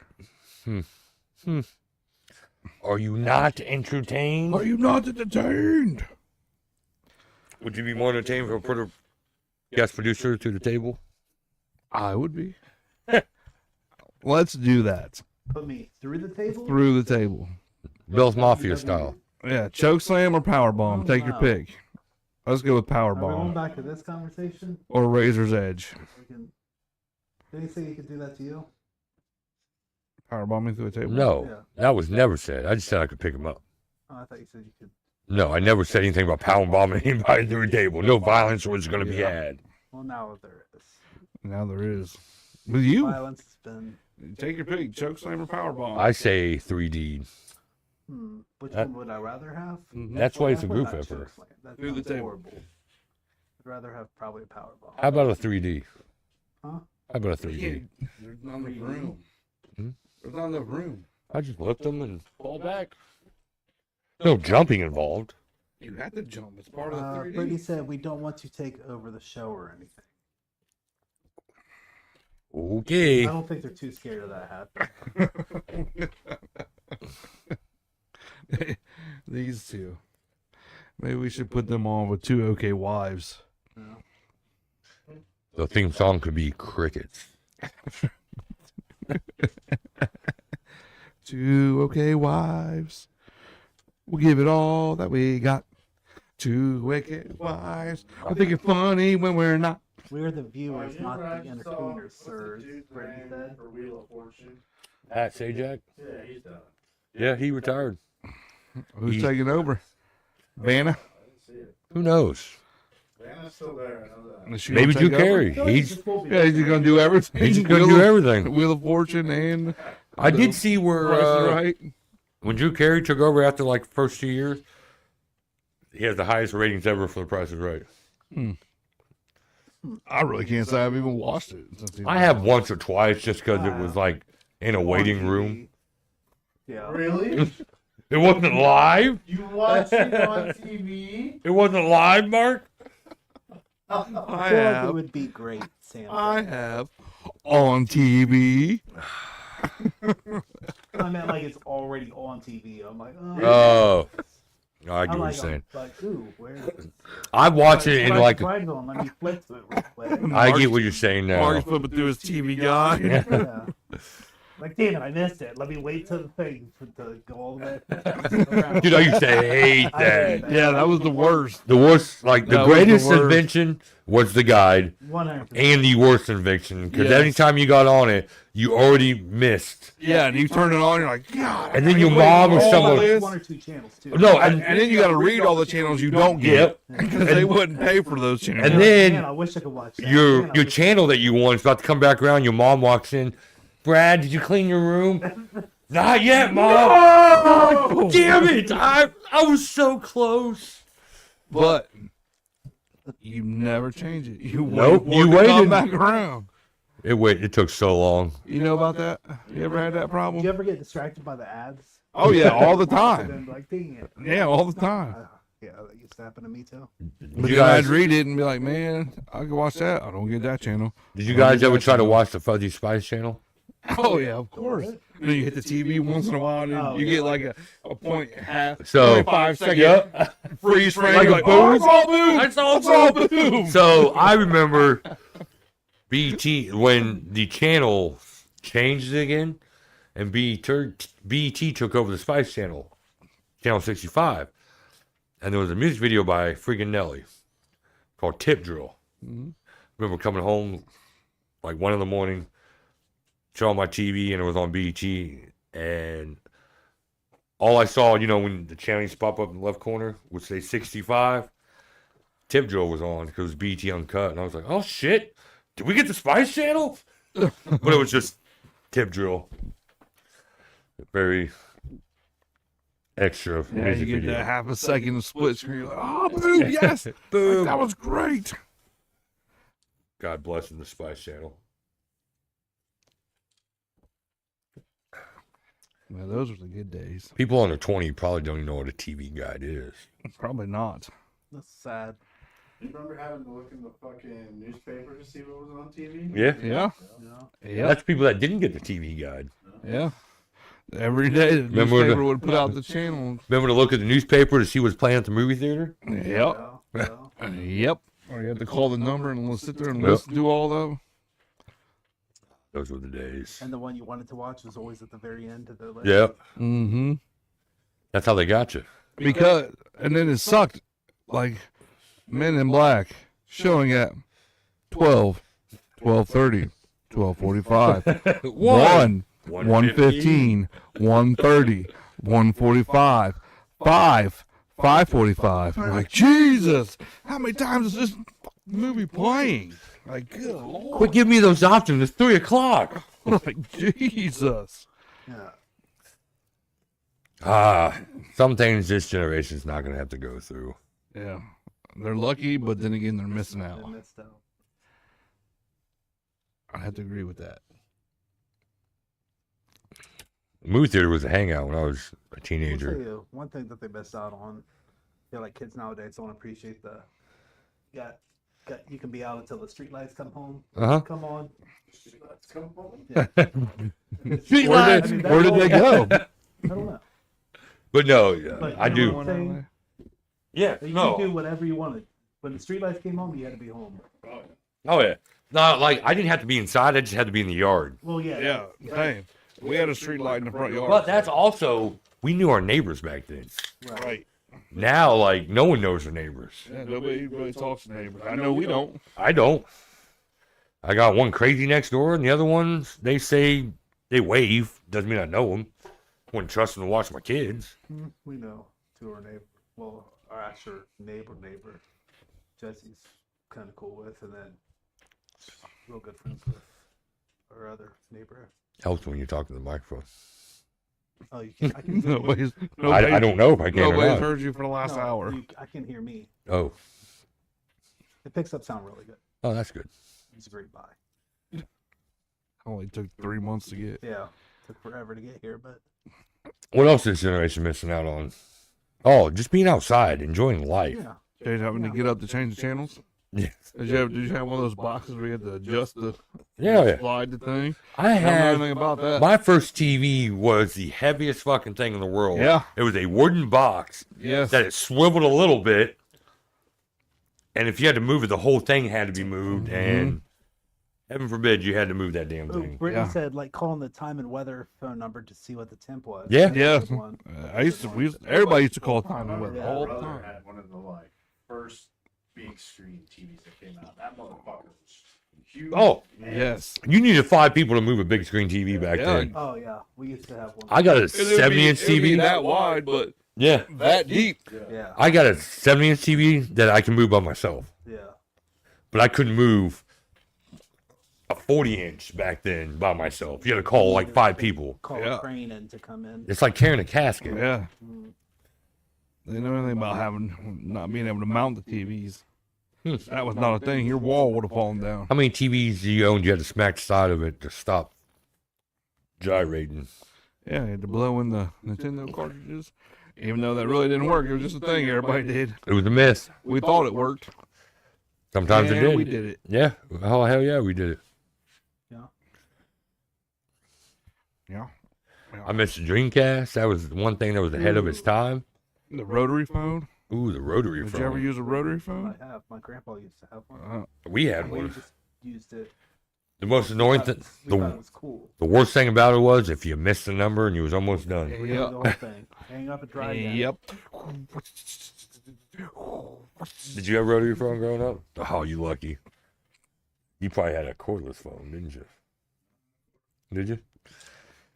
Are you not entertained? Are you not entertained? Would you be more entertained if I put a guest producer to the table? I would be. Let's do that. Put me through the table. Through the table. Bill's Mafia style. Yeah, choke slam or power bomb. Oh, Take your wow. pick. Let's go with power Are we going bomb back to this conversation? or razor's edge. We can. Did he say he could do that to you? Power bombing through a table. No, Yeah. that was never said. I just said I could pick him up. Oh, I thought you said you could. No, I never said anything about power bombing anybody through a table. No violence was going to be had. Well, now there is. Now there is. With you, Violence has been. take your pick. Choke slam or power bomb. I say 3D. Which That- one would I rather have? Mhm. That's why it's a I'd goof not effort. choke slam. That Through the sounds table. horrible. I'd rather have probably a power bomb. How about a 3D? Huh? How about a 3D? There's not enough room. Hmm? There's not enough room. I just lift them and fall back. No jumping involved. You have to jump. It's part of the 3D. Brittany said we don't want to take over the show or anything. Okay. I don't think they're too scared of that happening. These two. Maybe we should put them on with 2 OK wives. No. The theme song could be crickets. 2 OK wives. We'll give it all that we got. 2 wicked wives. I think it's funny when we're not. We're the viewers, not the entertainers, sirs. Brittany said. For Wheel of Fortune. At Sajak? Yeah, he's done. Yeah, he retired. Who's He- taking over? Vanna? I didn't see it. Who knows? Vanna's still there. I know that. Is she Maybe gonna Drew take over? Carey. He's Yeah, he's gonna do everything. he's just gonna Wheel do of- everything. Wheel of Fortune and I did see where Price is Right. when Drew Carey took over after like first 2 years, he has the highest ratings ever for The Price is Right. I really can't say I've even watched it. Since he's- I have once or twice just because it was like in a waiting room. Yeah. Really? It wasn't live. You watch it on TV? It wasn't live, Mark. I I feel like it have. would be great, Sam. I have on TV. I meant like it's already on TV. I'm like, oh. Oh, I I'm get what you're like, saying. like, ooh, where? I watch it in like. Let me flip to it real quick. I get what you're saying Mark's now. flipping through his TV guide. Yeah. Like, damn it, I missed it. Let me wait till the thing to go all the way. around. Dude, I used to hate I hate that. Yeah, that was the worst. The worst, like the That was the greatest worst. invention was the guide, 100%. and the worst invention because Yes. anytime you got on it, you already missed. Yeah, and you turn it on, you're like, God. And then your I mom or wait all someone- this. One or two channels too. No, And then you got to read all the channels you don't Yep. get because they wouldn't pay for those channels. And then Man, I wish I could watch that. your Man, I your wish- channel that you want is about to come back around. Your mom walks in. Brad, did you clean your room? Not yet, Mom. No! Damn it! I was so close. But you never change it. You Nope, wait you for it to come waited. back around. It took so long. You know about that? You ever had that Do problem? you ever get distracted by the ads? Oh yeah, all the And time. then like, dang it. Yeah, all the time. Yeah, that used to happen to me too. But Did you then I'd guys read it and be like, man, I can watch that. I don't get that channel. ever try to watch the Fuzzy Spice channel? Oh yeah, of course. And then you hit the TV once in a while, and Oh, you yeah. get like a point and a half, So 5-second Yep. freeze frame. Like You're a like, oh, it's booze? all boom. It's all It's all boom. So I remember BT when the channel changed again, and BT took over the Spice Channel, Channel 65, and there was a music video by freaking Nelly called Tip Drill. Remember coming home like 1 a.m, turn on my TV, and it was on BT, and all I saw, when the channels pop up in the left corner would say 65. Tip Drill was on because it was BT Uncut, and I was like, "Oh shit, did we get the Spice Channel?" But it was just Tip Drill. Very extra Yeah, music you get video. that half a second of split screen. You're like, oh, boom, yes, Boom. that was great. God bless the Spice Channel. Man, those were the good days. People under 20 probably don't even know what a TV guide is. Probably not. That's sad. You remember having to look in the fucking newspaper to see what was on TV? Yeah, Yeah, You know? yeah, that's people that didn't get the TV guide. yeah. Every day the Remember newspaper the- would put out the channel. Remember to look at the newspaper to see what's playing at the movie theater? Yep, Yeah. yep. Or you had to call the number and sit there and Yep. listen to all of them. Those were the days. And the one you wanted to watch was always at the very end of the list. Yep, Mm-hmm. that's how they got you. Because and then it sucked. Like Men in Black showing at 12, 12:30, 12:45, 1, 1:15, 1:30, 1:45, 5:45. I'm like, Jesus, how many times is this movie playing? Like, good Lord. Quit giving me those options. It's 3 o'clock. Like, Jesus. Yeah. Some things this generation's not going to have to go through. Yeah. They're lucky, but then again, they're missing They out. missed out. I have to agree with that. The movie theater was a hangout when I was a I'll tell teenager. you, one thing that they missed out on, I feel like kids nowadays don't appreciate you can be out until the street lights come home. Uh-huh. Come on. Let's come home. Yeah. Street Where lights. did, I mean, where did they go? I don't know. But no, But I you do. know what I'm saying? Yeah, You could do whatever you wanted. When the street lights came on, you had to be home. Oh, yeah. No, like, I didn't have to be inside. I just had to be in the yard. Well, yeah. Yeah, same. We had a street light in the front yard. But that's also, we knew our neighbors back then. right. Now, like, no one knows their neighbors. Yeah, nobody really talks to neighbors. I know we don't. I don't. I got one crazy next door, and the other ones, they say they wave. Doesn't mean I know them. Wouldn't trust them to watch my kids. We know two of our neighbor. Well, our actual neighbor, Jesse's kind of cool with, and then real good friends with our other neighbor. Helps when you talk to the microphone. Oh, you can. I can hear you. Nobody's, I don't know if I can or Nobody's not. heard you for the last No, hour. I can hear me. Oh, It picks up sound really good. oh, that's good. It's a great buy. Only took 3 months to get. Yeah, took forever to get here, but What else is this generation missing out on? Oh, just being outside, enjoying life. yeah. Did you having to get up to change the channels? Yeah. Did you have one of those boxes where you had to adjust the Yeah. slide the thing? I I don't know had anything about that. my first TV was the heaviest fucking thing in the world. Yeah. It was a wooden box Yes. that it swiveled a little bit, and if you had to move it, the whole thing had to be moved. And heaven forbid you had to move that damn Oh, thing. Brittany Yeah. said like calling the time and weather phone number to see what the temp was. Yeah. That's a Yeah. good one. Everybody used to call time and My weather Yeah. all the brother time. had one of the like first big screen TVs that came out. That motherfucker was huge. Oh, man. Yes. You needed 5 people to move a big screen TV back Yeah. then. Oh yeah, we used to have one. I got a It'd be- 70-inch it'd be TV. that wide, but Yeah. that deep. Yeah, I got a 70-inch TV that I can move by myself, yeah. but I couldn't move a 40-inch back then by myself. You had to call like 5 people. Call Yeah. a crane in to come in. It's like carrying a casket. Yeah. They know anything about not being able to mount the TVs. That was not a thing. Your wall would have fallen down. How many TVs do you own? You had to smack the side of it to stop gyrating. Yeah, you had to blow in the Nintendo cartridges. Even though that really didn't work. It was just a thing everybody did. It was a myth. We thought it worked. Sometimes it and did. we did it. Yeah. Oh, hell yeah, we did it. Yeah. I missed the Dreamcast. That was one thing that was ahead of its time. The rotary phone. Ooh, the rotary Did you ever phone. use a rotary phone? I have. My grandpa used to have one. We had We one. just used it. The most annoying thing, We thought it the, was cool. the worst thing about it was if you missed the number and you was almost done. We did the whole thing. Hang up and drive down. Yep. Did you have a rotary phone growing up? Oh, you lucky. You probably had a cordless phone, didn't you? Did you?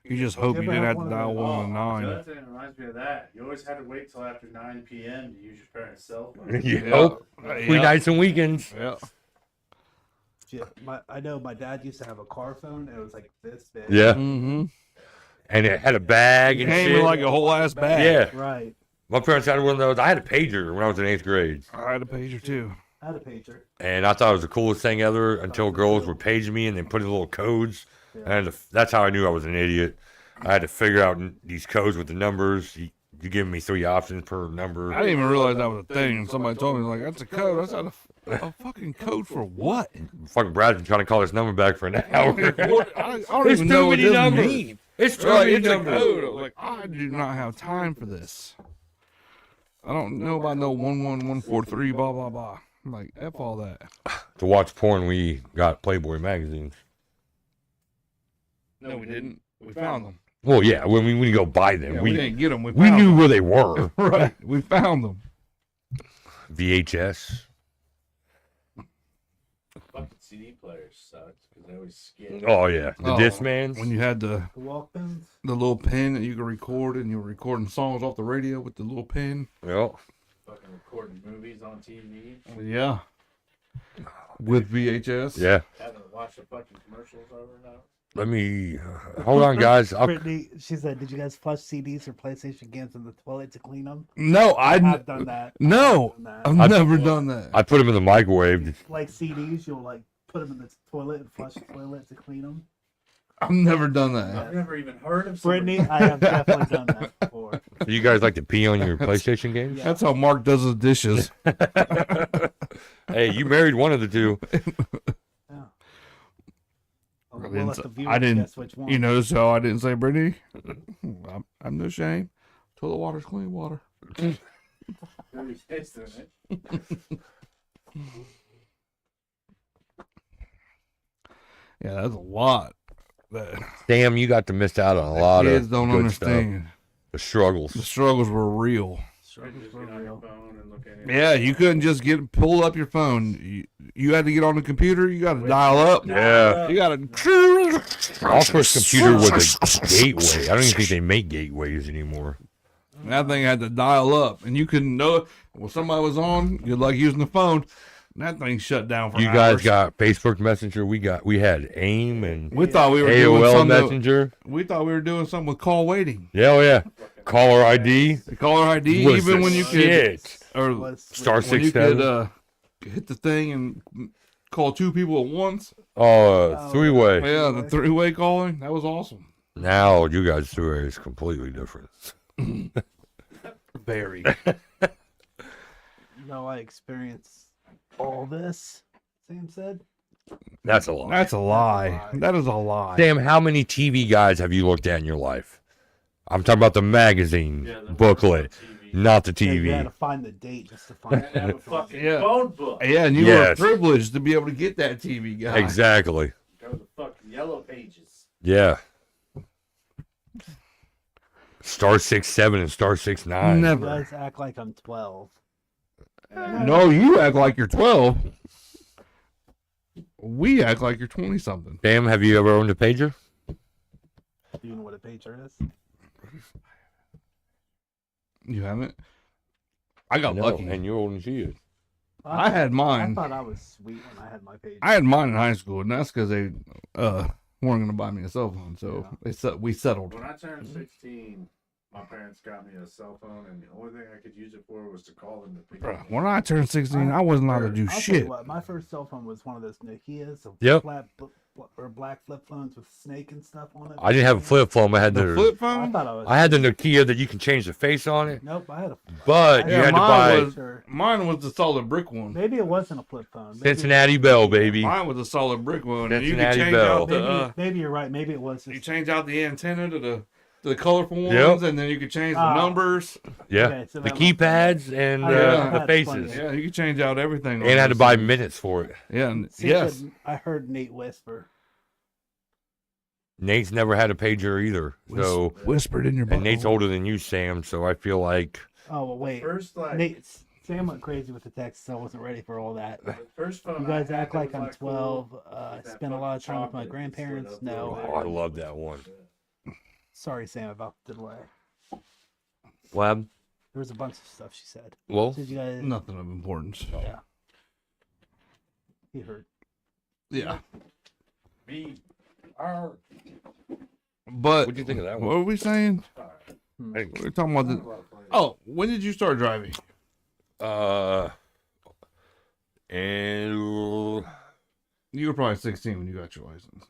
You just hope you ever didn't have have to one of dial those? Oh, 119. the other thing that reminds me of that. You always had to wait till after 9 p.m. to use your parents' cell phone. You hope. Free nights and weekends. Yeah. Yeah, I know my dad used to have a car phone. And it was like this big. Yeah. Mm-hmm. And it had a bag and Came shit. in like a whole ass bag. Yeah. Right. My parents had one of those. I had a pager when I was in 8th grade. I had a pager too. I had a pager. And I thought it was the coolest thing ever until girls were paging me and they put in little codes. And that's how I knew I was an idiot. I had to figure out these codes with the numbers. You give me 3 options per number. I didn't even realize that was a thing. And somebody told me, like, that's a code. That's not a fucking code for what? Fucking Brad's been trying to call this number back for an hour. I don't even know what this means. It's too They're like, many it's a numbers. code. I was like, I do not have time for this. I don't know about no 11143, blah, blah, blah. I'm like, F all that. To watch porn, we got Playboy magazines. No, we didn't. We found them. Well, yeah, when we go buy them, Yeah, we we didn't get them. We we found knew them. where they were. Right. We found them. VHS. Fucking CD players sucked because they always skip. Oh yeah, the Oh, Discmans. When you had the The Walkmans. little pen that you could record, and you were recording songs off the radio with the little pen. Well, Fucking recording movies on TV. Yeah. With VHS. yeah. Having to watch the fucking commercials over and over. Let me hold on, guys. Brittany, she said, "Did you guys flush CDs or PlayStation games in the toilet to clean them?" No, I've done that. No, I've done that. I've never done that. I put them in the microwave. Like CDs, you'll like put them in the toilet and flush the toilet to clean them. I've never done that. I've never even heard of somebody. Brittany, I have definitely done that before. Do you guys like to pee on your PlayStation games? Yeah. That's how Mark does his dishes. Hey, you married one of the two. Yeah. I We'll didn't let the s- viewers I didn't- guess which one. You notice how I didn't say Brittany? I'm no shame. Toilet water's clean water. Really tasting it. Yeah, that's a lot. That Damn, you got to miss out on a lot kids of don't good stuff. understand. The struggles. The struggles were real. Right, just get on your phone and look at it. Yeah, you couldn't just pull up your phone. You had to get on the computer. You got to dial up. Yeah. You got to. Our first computer was a gateway. I don't even think they make gateways anymore. That thing had to dial up, and you couldn't know it. When somebody was on, you'd like using the phone. And that thing shut down for You hours. guys got Facebook Messenger. We had AIM and We thought we were doing AOL something. Messenger. We thought we were doing something with call waiting. Yeah, oh yeah. Caller ID. The caller ID, Was even the when you could, shit. or Was Star when you 67. could hit the thing and call two people at once. Oh, three-way. Yeah, the three-way calling. That was awesome. Now you guys three-way is completely different. Very. No, I experienced all this. Sam said. That's a lot. That's a lie. That is a lie. Damn, how many TV guides have you looked at in your life? I'm talking about the magazine Yeah, the booklet, TV. not the Yeah, you had TV. to find the date just to find And have a it. fucking Yeah. phone book. Yeah, and you Yes. were privileged to be able to get that TV guy. Exactly. Go to the fucking yellow pages. Yeah. Star 6-7 and Star 6-9. You Never. guys act like I'm 12. No, you act like you're 12. We act like you're 20 something. Damn, have you ever owned a pager? Do you know what a pager is? You haven't? I got No, lucky. and you're older than she is. I had I mine. thought I was sweet when I had my pager. I had mine in high school, and that's because they weren't going to buy me a cell phone. So we settled. When I turned 16, my parents got me a cell phone, and the only thing I could use it for was to call them to pick Bruh, up. when I turned 16, I wasn't allowed to do I'll tell you shit. what, my first cell phone was one of those Nokias, so Yep. black flip phones with snake and stuff on it. I didn't have a flip phone. I had The the flip I phone? thought I was. I had the Nokia that you can change the face on it, Nope, I had a. but you Yeah, had to mine buy was- Mine was the solid brick one. Maybe it wasn't a flip phone. Maybe, Cincinnati Bell, baby. Mine was a solid brick one. And you could Cincinnati change Bell. out Maybe, the maybe you're right. Maybe it was. you Just, change out the antenna to the colorful ones, Yep. and then you could change the Ah. numbers. Yeah, Okay, so the that keypads and Oh, yeah, the that's faces, funny. Yeah, you could change out everything. on and I had to those buy things. minutes for it. Yeah, and See, yes. I heard Nate whisper. Nate's never had a pager either, so Whispered in your and Nate's butthole. older than you, Sam. So I feel like Oh well, wait. First, like, Nate, Sam went crazy with the text, so I wasn't ready for all that. the first phone You guys I had act that like was, I'm 12. cool, I with that spent a lot of fucking time with my chocolate grandparents. split up No. the Oh, I love that one. Sorry, Sam, about the delay. Lab. There was a bunch of stuff she said. Well, Did you guys? Nothing of importance. Yeah. He heard. Yeah, B R. but what'd you think of that what one? were we saying? Hey, We were talking about the. Oh, when did you start driving? And You were probably 16 when you got your license.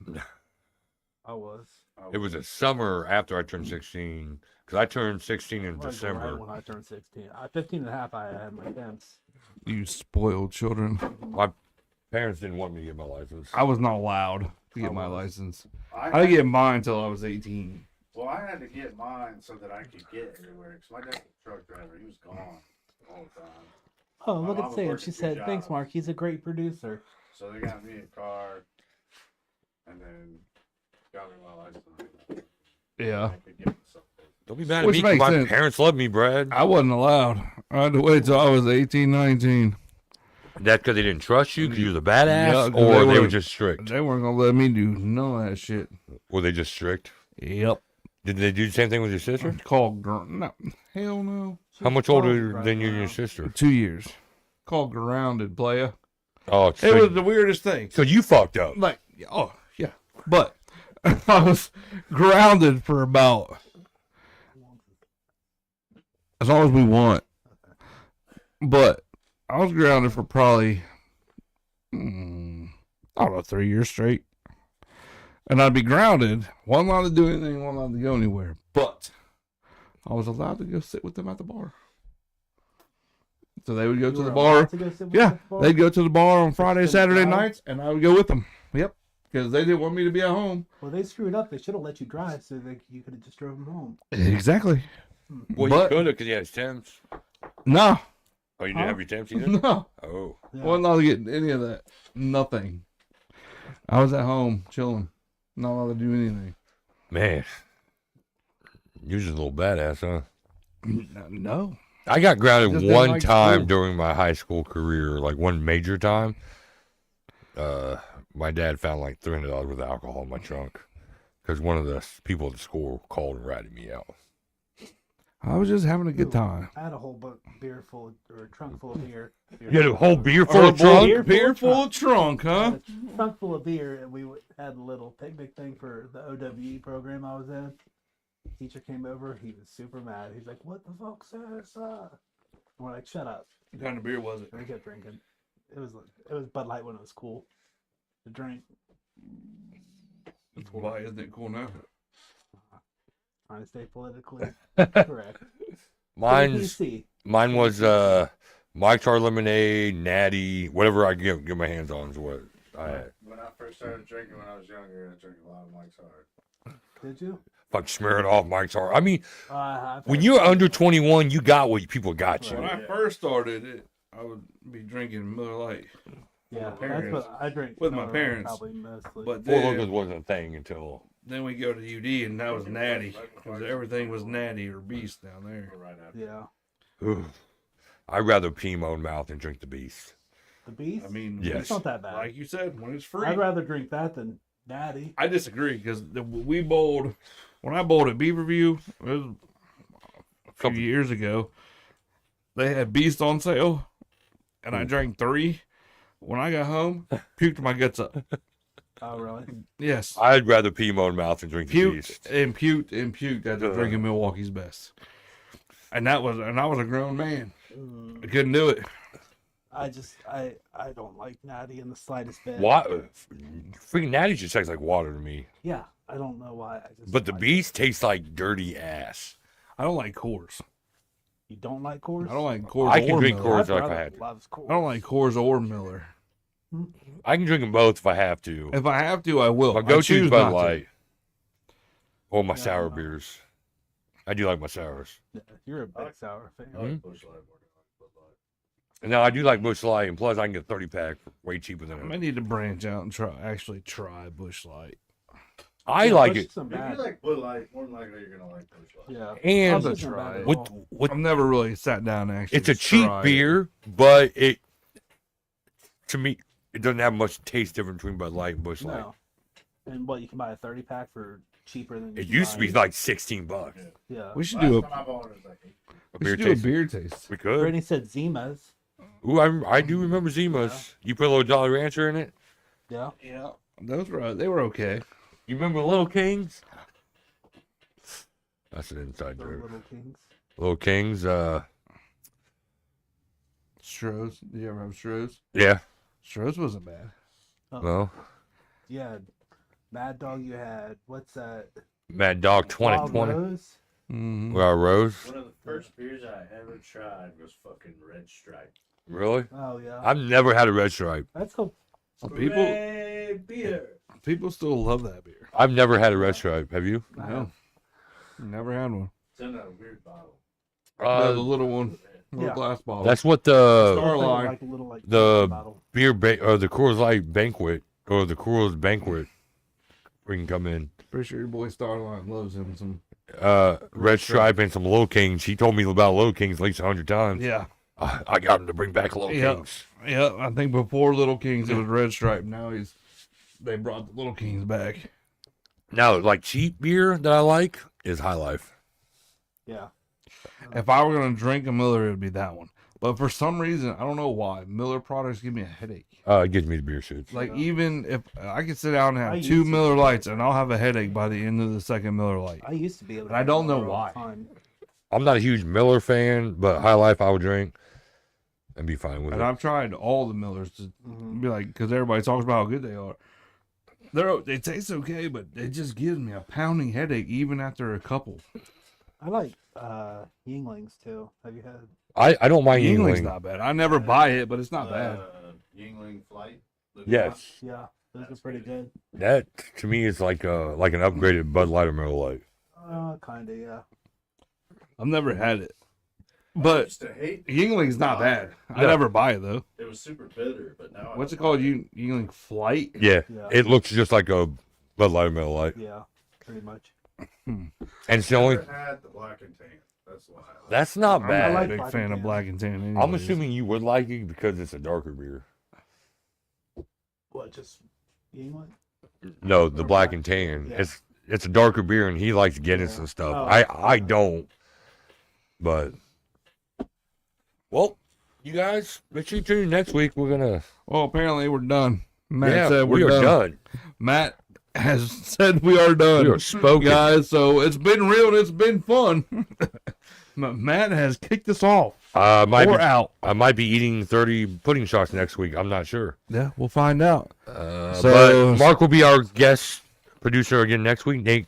I was. it was a summer after I turned 16, because I turned 16 in Like right December. when I turned 16. 15 and a half, I had my temps. You spoiled children. My parents didn't want me to get my license. I was not allowed to get I my was. license. I I didn't get mine until I was 18. Well, I had to get mine so that I could get everywhere. Because my dad's a truck driver. He was gone all the time. Oh, My look mom at was Sam. working She 2 said, "Thanks, jobs. Mark. He's a great producer." So they got me a car, and then got me my license. Yeah. I could get myself. Don't be mad at Which me, 'cause makes my sense. parents love me, Brad. I wasn't allowed. I had to wait till I was 18, 19. That's because they didn't trust you because you was a badass, Yeah, 'cause or they were- were just strict. They weren't gonna let me do none of that shit. Were they just strict? Yep. Did they do the same thing with your sister? Called no, hell no. How much older than you and your sister? 2 years. Called grounded, playa. Oh, It so, was the weirdest thing. so you fucked up. Like, oh yeah, but I was grounded for about as long as we want. But I was grounded for probably I don't know, 3 years straight. And I'd be grounded, wasn't allowed to do anything, wasn't allowed to go anywhere. But I was allowed to go sit with them at the bar. So they would go to the bar. Yeah, they'd go to the bar on Friday, Just Saturday drive? nights, and I would go with them. Yep, because they didn't want me to be at home. Well, they screwed up. They should have let you drive, so you could have just drove them home. Exactly. Well, But- you could have because you had Tim's. No, Oh, you didn't have your Tim's either? no, Oh. Yeah. wasn't allowed to get any of that. Nothing. I was at home chilling, not allowed to do anything. Man. You're just a little badass, huh? No. I got grounded Just didn't one like time school. during my high school career, like one major time. My dad found like $300 worth of alcohol in my trunk because one of the people at the school called and ratted me out. I was just having a good Ooh. time. I had a whole beer full or a trunk full of beer. You had a whole beer full Or of trunk? Beer full of full of trunk, I huh? had a trunk full of beer, and we had a little picnic thing for the OWE program I was in. Teacher came over. He was super mad. He's like, "What the fuck's this?" We're like, "Shut up." What kind of beer was it? And we kept drinking. It was Bud Light when it was cool to drink. Why isn't it cool now? Trying to stay politically correct. Mine's PC. Mine was Mike's Hard Lemonade, Natty, whatever I get my hands on is what I had. When I first started drinking when I was younger, I drank a lot of Mike's Hard. Did you? Fuck, smear it off Mike's Hard. I mean, I've when had- you're under 21, you got what people got you. When I first started, I would be drinking Miller Lite. yeah, with that's parents. what I drink With my Miller, parents. probably mostly. But Four then, Locos wasn't a thing until. then we go to UD, and that was natty. Because everything was natty or beast down there. Right after. yeah, Ugh. I'd rather pee my own mouth than drink the beast. the Beast. I mean, Yeah. It's not that bad. like you said, when it's free. I'd rather drink that than Natty. I disagree because we bowled when I bowled at Beaverview. It was a few Couple- years ago. They had Beast on sale, and I drank 3. When I got home, puked my guts up. Oh, really? Yes, I'd rather pee my own mouth than drink the puked beast. and puked and puked after Ugh. drinking Milwaukee's Best. And I was a grown man. Mm, I couldn't do it. I don't like Natty in the slightest bit. What? Freaking Natty just tastes like water to me. Yeah, I don't know why. I just But the like beast tastes like dirty ass. I don't like Coors. it. You don't like Coors? I don't like Coors. I can or drink Miller. Coors My like I brother had to. loves Coors. I don't like Coors or Miller. I can drink them both if I have to. If I have to, I will. My I go-to choose is Bud not to. Light. Or my Yeah, I sour don't know. beers. I do like my sours. Yeah, you're a big sour fan. I like Busch Light more than I like Bud Light. And now I do like Busch Light, and plus I can get a 30-pack for way cheaper than I may it. need to branch out and try Busch Light. I Yeah, like Busch it. isn't If bad. you like Bud Light, more than likely you're gonna like Busch Light. Yeah. And Busch isn't try bad it. at With, all. with, I've never really sat down and actually. it's a cheap tried it. beer, but it, to me, it doesn't have much taste difference between Bud Light and Busch Light. No. And what, you can buy a 30-pack for cheaper than you It can used to be buy- like $16. Yeah. We should Last do time I bought it was like 8. A we beer should do a taste. beer taste. We could. Brittany said Zimas. Ooh, I do remember Zima's. You put a little Jolly Rancher in it. Yeah. Yeah, those were they were okay. You remember Little Kings? That's an inside The joke. Little Kings. Little Kings. Stroh's. Did you ever have Stroh's? Yeah. Stroh's wasn't bad. Well, You had Mad Dog. You had, what's that? Mad Dog Wild 2020. Rose. Mm-hmm. With our Rose. One of the first beers I ever tried was fucking Red Stripe. Really? Oh, yeah. I've never had a red stripe. That's cool. People Hooray, beer. people still love that beer. I've never had a red stripe. Have you? No, never had one. It's in a weird bottle. The little one, little Yeah. glass bottle. That's what the Starline. Like a little, like, The- bottle. beer or the Coors Light banquet or the Coors banquet. We can come in. Pretty sure your boy Starline loves him some. Red stripe and some Little Kings. He told me about Little Kings at least 100 times. Yeah, I got him to bring back Little Yeah. Kings. Yeah, I think before Little Kings it was Red Stripe. Now they brought the Little Kings back. Now, like cheap beer that I like is High Life. Yeah. If I were gonna drink a Miller, it would be that one. But for some reason, I don't know why, Miller products give me a headache. It gives me the beer shits. Like even if I could sit down and I have used two to. Miller Lights, and I'll have a headache by the end of the second Miller Light. I used to be able to. I drink don't know Miller all the why. time. I'm not a huge Miller fan, but High Life I would drink and be fine with And it. I've tried all the Millers to Mhm. be like, because everybody talks about how good they are. They taste okay, but it just gives me a pounding headache even after a couple. I like Yinglings too. Have you had? I don't mind Yingling's Yingling. not bad. I never buy it, but it's not bad. Yingling Flight. Yes, Yeah, those are pretty good. that to me is like an upgraded Bud Light or Miller Lite. Kinda, yeah. I've never had it, I but used to hate Yingling's not bad. I Yeah. never buy it though. it. Was super bitter, but now I What's it don't called? like Yingling Flight? Yeah, Yeah. it looks just like a Bud Light or Miller Lite, Yeah, pretty much. and it's the only. Never had the black and tan. That's why. I like That's not I'm bad. not a like big Black fan and of Tan. Black and Tan. I'm anyways. assuming you would like it because it's a darker beer. What? Just Yingling? No, the Black and Tan. Yeah. It's a darker beer, and he likes Guinness Yeah. and stuff. Oh. I don't, but well, you guys make sure you tune in next week. We're gonna Well, apparently we're done. Matt said we we're are done. done. Matt has said we are done. We are spoken. Guys, so it's been real and it's been fun. Matt has kicked us off. We're out. I might be eating 30 pudding shots next week. I'm not sure. Yeah, we'll find out. But So- Mark will be our guest producer again next week. Nate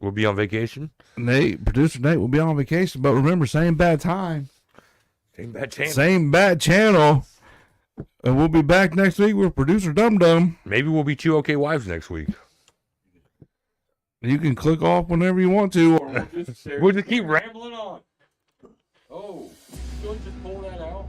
will be on vacation. Producer Nate will be on vacation, but remember, same bad time, Same bad chance. same bad channel. And we'll be back next week with producer Dum Dum. Maybe we'll be 2 OK Wives next week. You can click off whenever you want to, or We'll just keep rambling on. Oh, you just pull that out.